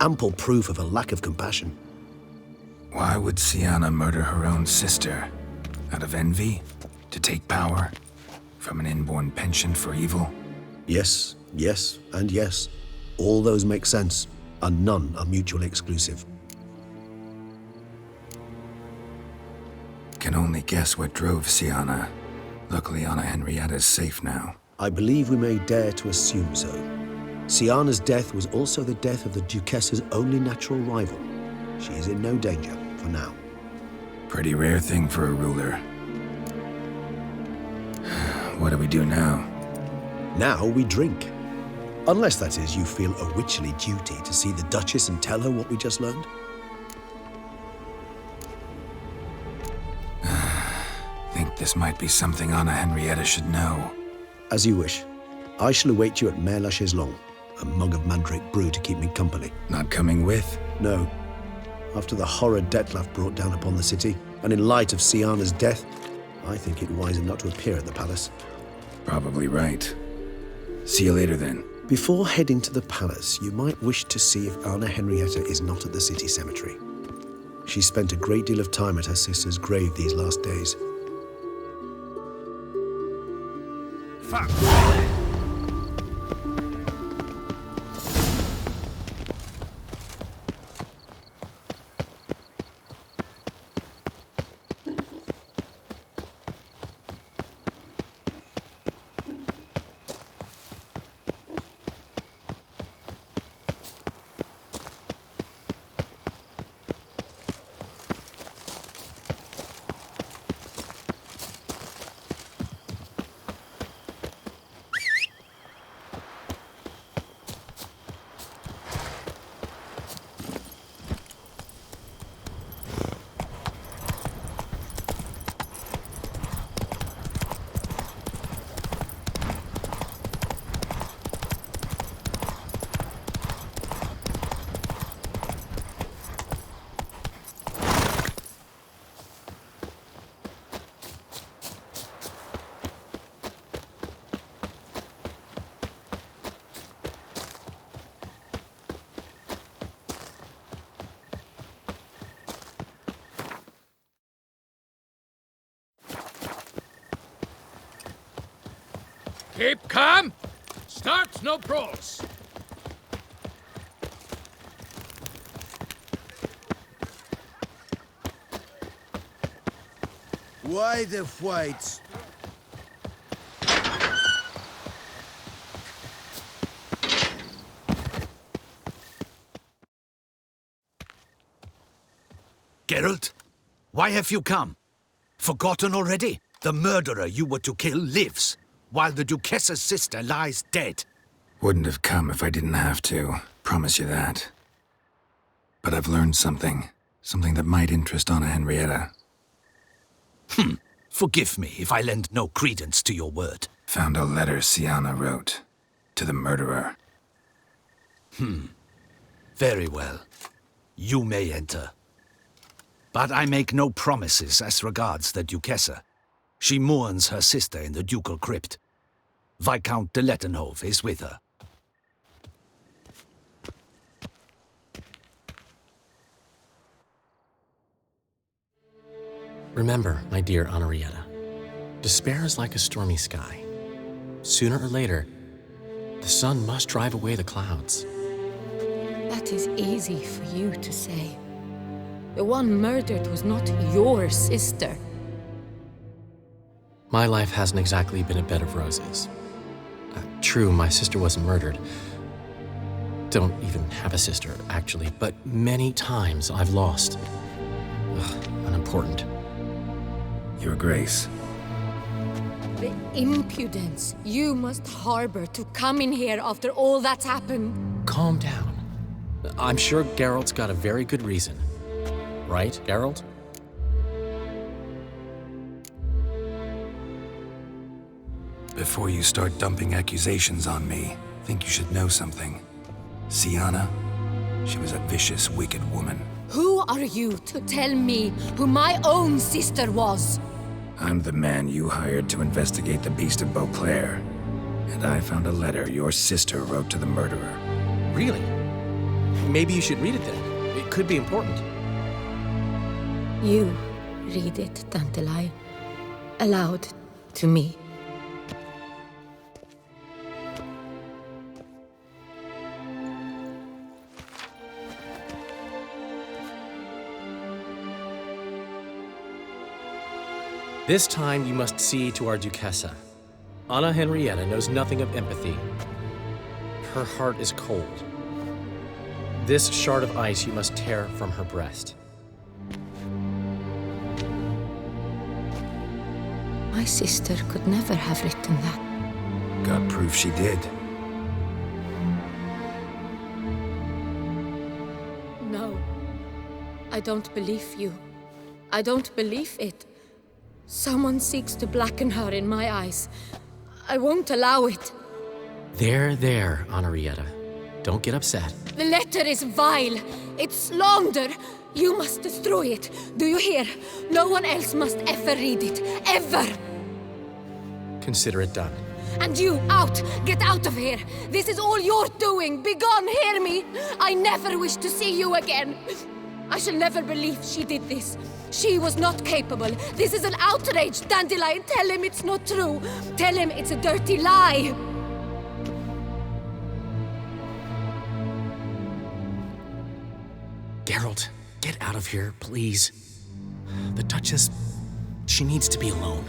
ample proof of a lack of compassion. Why would Siana murder her own sister? Out of envy? To take power? From an inborn penchant for evil? Yes, and yes. All those make sense, and none are mutually exclusive. Can only guess what drove Siana. Luckily, Anna Henrietta's safe now. I believe we may dare to assume so. Siana's death was also the death of the Duchessa's only natural rival. She is in no danger, for now. Pretty rare thing for a ruler. What do we do now? Now we drink. Unless, that is, you feel a witcherly duty to see the Duchess and tell her what we just learned. Think this might be something Anna Henrietta should know. As you wish. I shall await you at Mère la Chaiselongue. A mug of mandrake brew to keep me company. Not coming with? No. After the horror Detloff brought down upon the city, and in light of Siana's death, I think it wiser not to appear at the palace. Probably right. See you later then. Before heading to the palace, you might wish to see if Anna Henrietta is not at the city cemetery. She spent a great deal of time at her sister's grave these last days. Fuck! Keep calm. Start, no brawls. Why the whites? Geralt, why have you come? Forgotten already? The murderer you were to kill lives, while the Duchessa's sister lies dead. Wouldn't have come if I didn't have to. Promise you that. But I've learned something. Something that might interest Anna Henrietta. Forgive me if I lend no credence to your word. Found a letter Siana wrote. To the murderer. Very well. You may enter. But I make no promises as regards the Duchessa. She mourns her sister in the ducal crypt. Viscount de Lettenhove is with her. Remember, my dear Henrietta, despair is like a stormy sky. Sooner or later, the sun must drive away the clouds. That is easy for you to say. The one murdered was not your sister. My life hasn't exactly been a bed of roses. True, my sister wasn't murdered. Don't even have a sister, actually, but many times I've lost. Unimportant. Your Grace. The impudence you must harbor to come in here after all that's happened. Calm down. I'm sure Geralt's got a very good reason. Right, Geralt? Before you start dumping accusations on me, I think you should know something. Siana, she was a vicious, wicked woman. Who are you to tell me who my own sister was? I'm the man you hired to investigate the Beast of Beauclair. And I found a letter your sister wrote to the murderer. Really? Maybe you should read it then. It could be important. You read it, Dandelion. Aloud to me. This time you must see to our Duchessa. Anna Henrietta knows nothing of empathy. Her heart is cold. This shard of ice you must tear from her breast. My sister could never have written that. Got proof she did. No. I don't believe you. I don't believe it. Someone seeks to blacken her in my eyes. I won't allow it. There, Henrietta. Don't get upset. The letter is vile. It's slander. You must destroy it. Do you hear? No one else must ever read it. Ever! Consider it done. And you, out! Get out of here! This is all you're doing! Begone, hear me! I never wish to see you again! I shall never believe she did this. She was not capable. This is an outrage, Dandelion. Tell him it's not true. Tell him it's a dirty lie. Geralt, get out of here, please. The Duchess, she needs to be alone.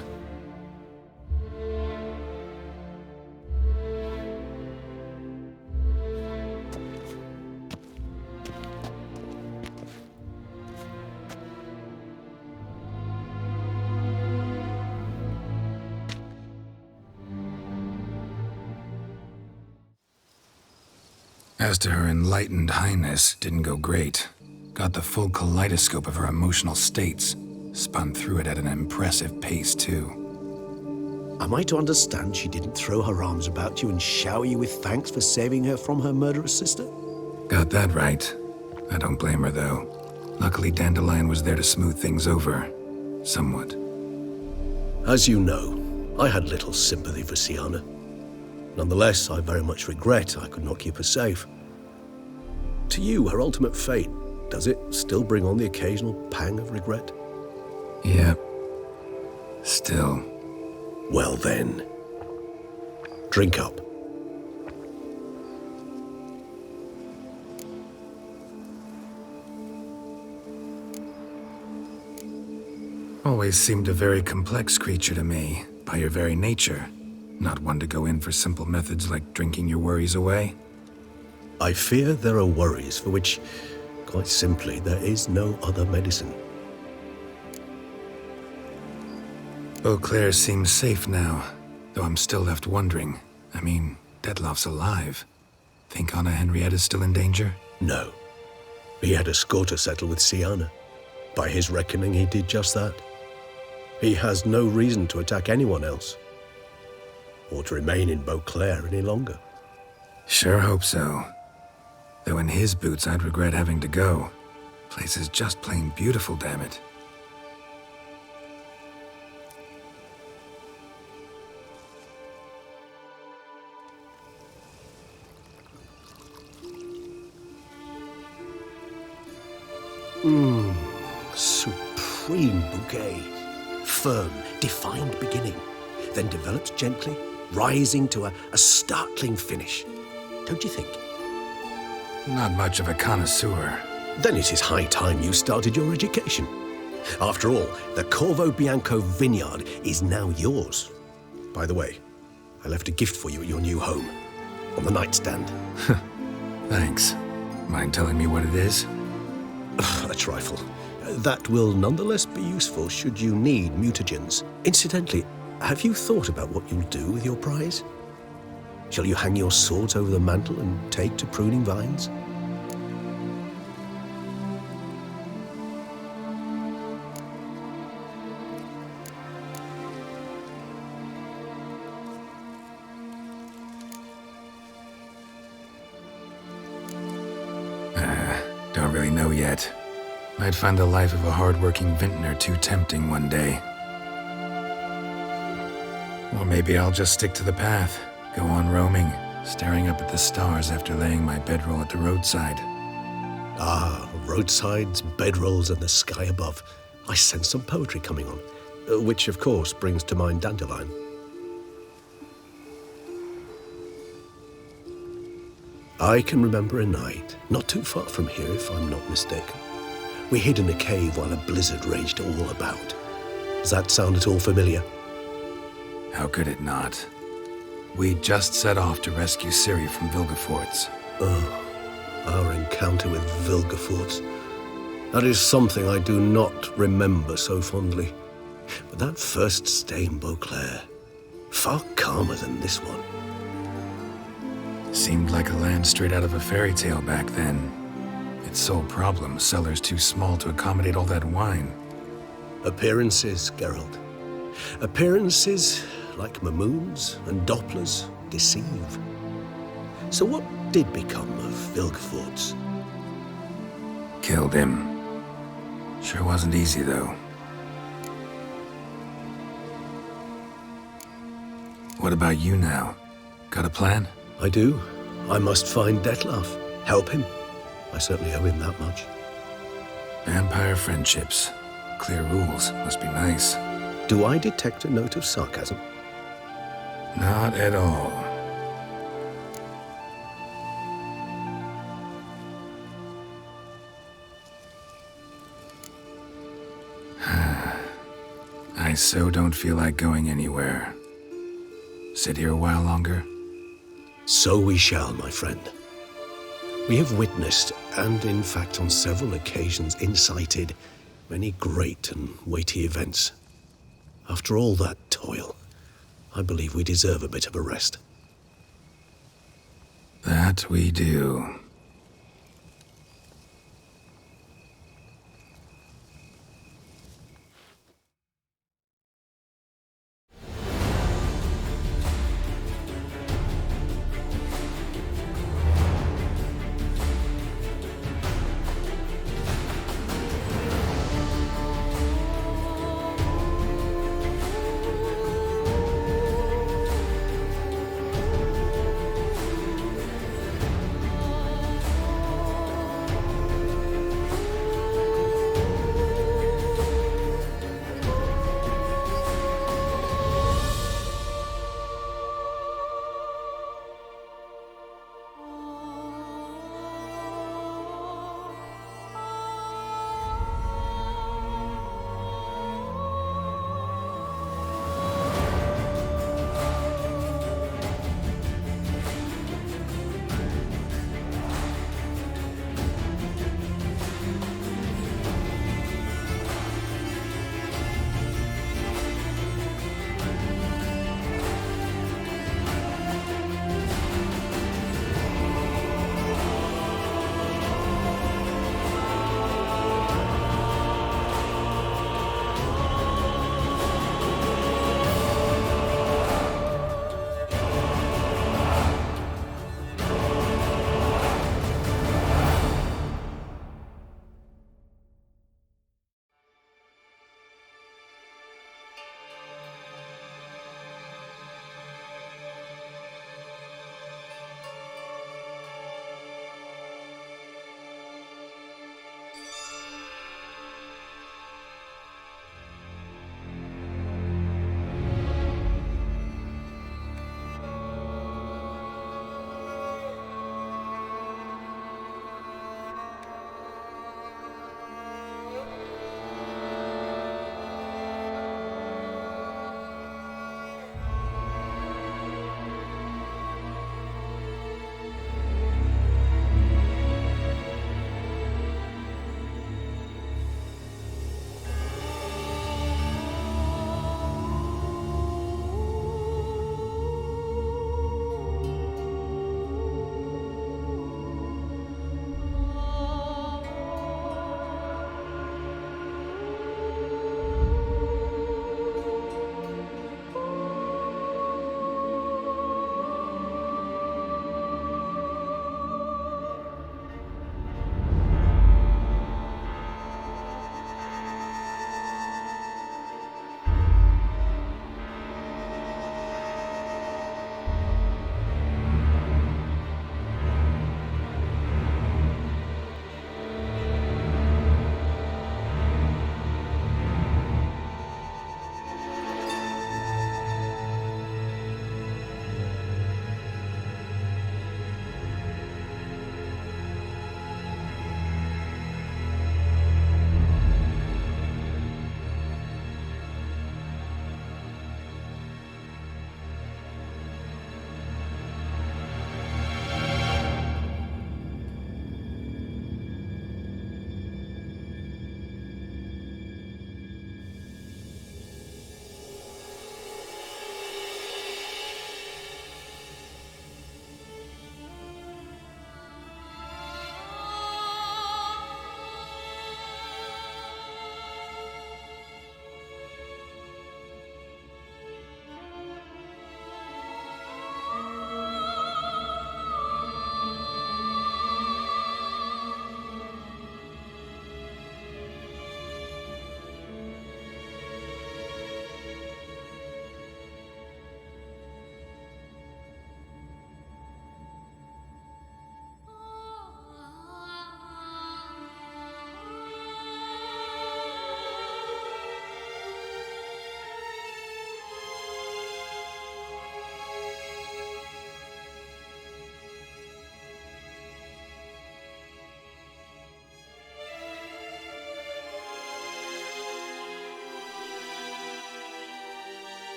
As to her enlightened highness, didn't go great. Got the full kaleidoscope of her emotional states. Spun through it at an impressive pace, too. Am I to understand she didn't throw her arms about you and shower you with thanks for saving her from her murderous sister? Got that right. I don't blame her, though. Luckily, Dandelion was there to smooth things over. Somewhat. As you know, I had little sympathy for Siana. Nonetheless, I very much regret I could not keep her safe. To you, her ultimate fate, does it still bring on the occasional pang of regret? Yep. Still. Well then, Drink up. Always seemed a very complex creature to me, by your very nature. Not one to go in for simple methods like drinking your worries away. I fear there are worries for which, quite simply, there is no other medicine. Beauclair seems safe now, though I'm still left wondering. I mean, Detloff's alive. Think Anna Henrietta's still in danger? No. He had a score to settle with Sienna. By his reckoning, he did just that. He has no reason to attack anyone else, or to remain in Beauclair any longer. Sure hope so. Though in his boots, I'd regret having to go. Place is just plain beautiful, damn it. Supreme bouquet. Firm, defined beginning, then develops gently, rising to a startling finish. Don't you think? Not much of a connoisseur. Then it is high time you started your education. After all, the Corvo Bianco vineyard is now yours. By the way, I left a gift for you at your new home, on the nightstand. Thanks. Mind telling me what it is? A trifle. That will nonetheless be useful should you need mutagens. Incidentally, have you thought about what you'll do with your prize? Shall you hang your swords over the mantle and take to pruning vines? Don't really know yet. I'd find the life of a hard-working vintner too tempting one day. Or maybe I'll just stick to the path, go on roaming, staring up at the stars after laying my bedroll at the roadside. Ah, roadsides, bedrolls, and the sky above. I sense some poetry coming on, which of course brings to mind Dandelion. I can remember a night, not too far from here if I'm not mistaken. We hid in a cave while a blizzard raged all about. Does that sound at all familiar? How could it not? We just set off to rescue Ciri from Vilgefortz. Oh, our encounter with Vilgefortz. That is something I do not remember so fondly. But that first stay in Beauclair, far calmer than this one. Seemed like a land straight out of a fairy tale back then. Its sole problem, cellars too small to accommodate all that wine. Appearances, Geralt. Appearances, like Mamoons and Dopplers, deceive. So what did become of Vilgefortz? Killed him. Sure wasn't easy, though. What about you now? Got a plan? I do. I must find Detloff. Help him. I certainly owe him that much. Vampire friendships. Clear rules. Must be nice. Do I detect a note of sarcasm? Not at all. I so don't feel like going anywhere. Sit here a while longer? So we shall, my friend. We have witnessed, and in fact on several occasions incited, many great and weighty events. After all that toil, I believe we deserve a bit of a rest. That we do.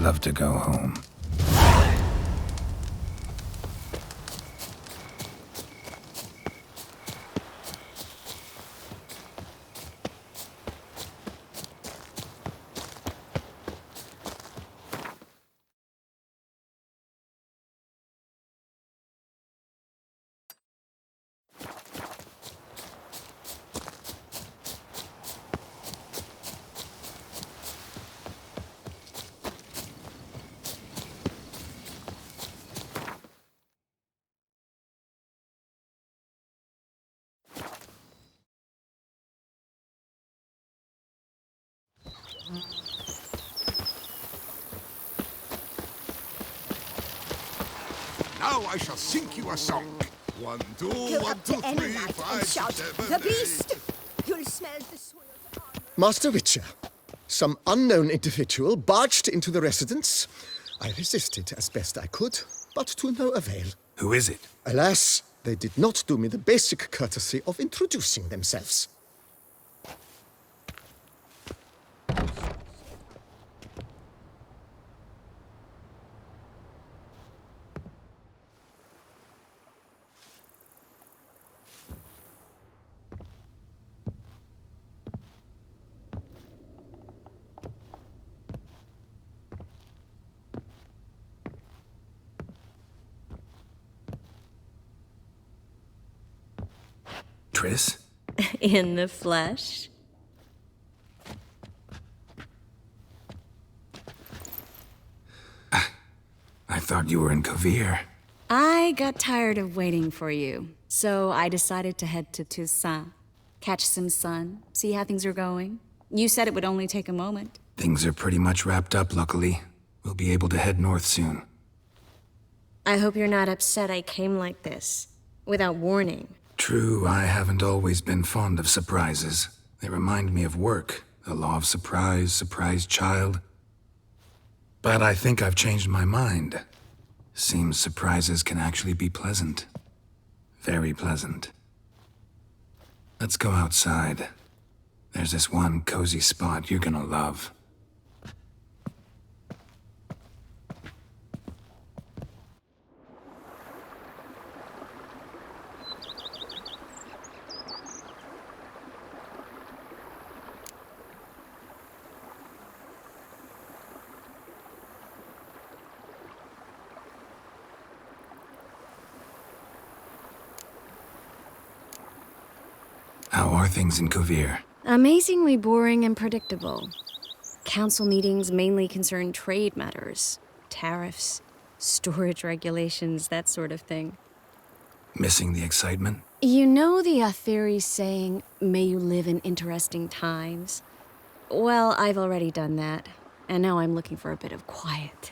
love to go home. Now I shall sing you a song. 1, 2, Go 1, up 2, to any 3, light and 5, shout, 6, 7, "The 8. beast!" You'll smell the soil. Master Witcher, some unknown individual barged into the residence. I resisted as best I could, but to no avail. Who is it? Alas, they did not do me the basic courtesy of introducing themselves. Triss? In the flesh? I thought you were in Kovir. I got tired of waiting for you, so I decided to head to Toussaint. Catch some sun, see how things are going. You said it would only take a moment. Things are pretty much wrapped up, luckily. We'll be able to head north soon. I hope you're not upset I came like this, without warning. True, I haven't always been fond of surprises. They remind me of work, the law of surprise, surprise child. But I think I've changed my mind. Seems surprises can actually be pleasant. Very pleasant. Let's go outside. There's this one cozy spot you're gonna love. How are things in Kovir? Amazingly boring and predictable. Council meetings mainly concern trade matters, tariffs, storage regulations, that sort of thing. Missing the excitement? You know the Aetheri's saying, "May you live in interesting times"? Well, I've already done that, and now I'm looking for a bit of quiet.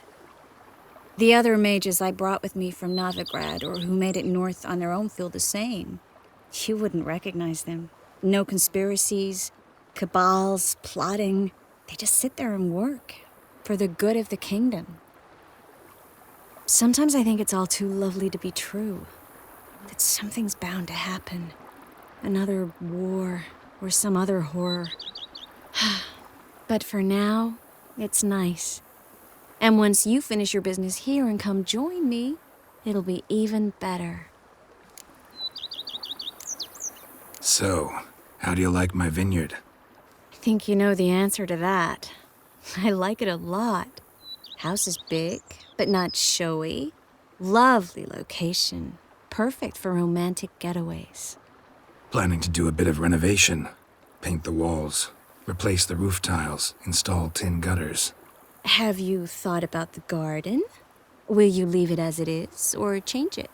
The other mages I brought with me from Novigrad or who made it north on their own feel the same. You wouldn't recognize them. No conspiracies, cabals, plotting. They just sit there and work for the good of the kingdom. Sometimes I think it's all too lovely to be true. That something's bound to happen. Another war or some other horror. But for now, it's nice. And once you finish your business here and come join me, it'll be even better. So, how do you like my vineyard? I think you know the answer to that. I like it a lot. House is big, but not showy. Lovely location. Perfect for romantic getaways. Planning to do a bit of renovation. Paint the walls, replace the roof tiles, install tin gutters. Have you thought about the garden? Will you leave it as it is, or change it?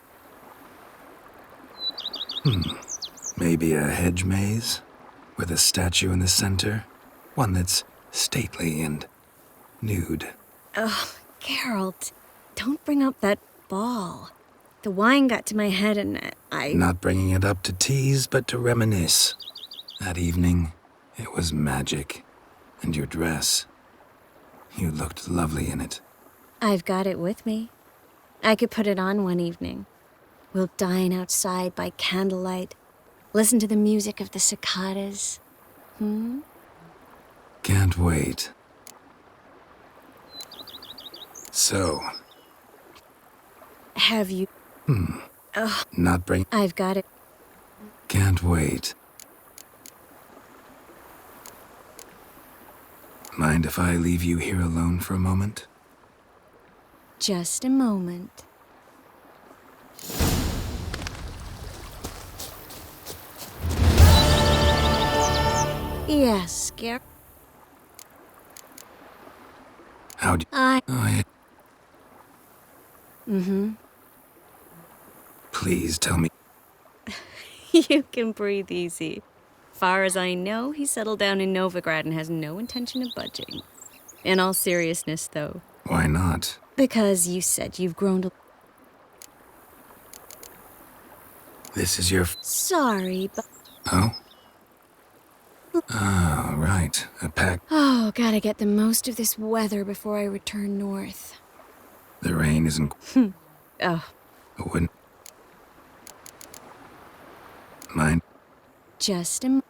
Maybe a hedge maze? With a statue in the center? One that's stately and nude. Oh, Geralt, don't bring up that ball. The wine got to my head and I... Not bringing it up to tease, but to reminisce. That evening, it was magic. And your dress. You looked lovely in it. I've got it with me. I could put it on one evening. We'll dine outside by candlelight, listen to the music of the cicadas. Can't wait. So, Have you... Ugh, not bring... I've got it. Can't wait. Mind if I leave you here alone for a moment? Just a moment. Yes, Scare. How'd you... I... Oh, yeah. Mm-hmm. Please tell me... You can breathe easy. Far as I know, he settled down in Novigrad and has no intention of budging. In all seriousness, though. Why not? Because you said you've grown to... This is your... Sorry, but... Oh? Oh, right. A pack. Oh, gotta get the most of this weather before I return north. The rain isn't... Oh, Wouldn't... Mind? just a...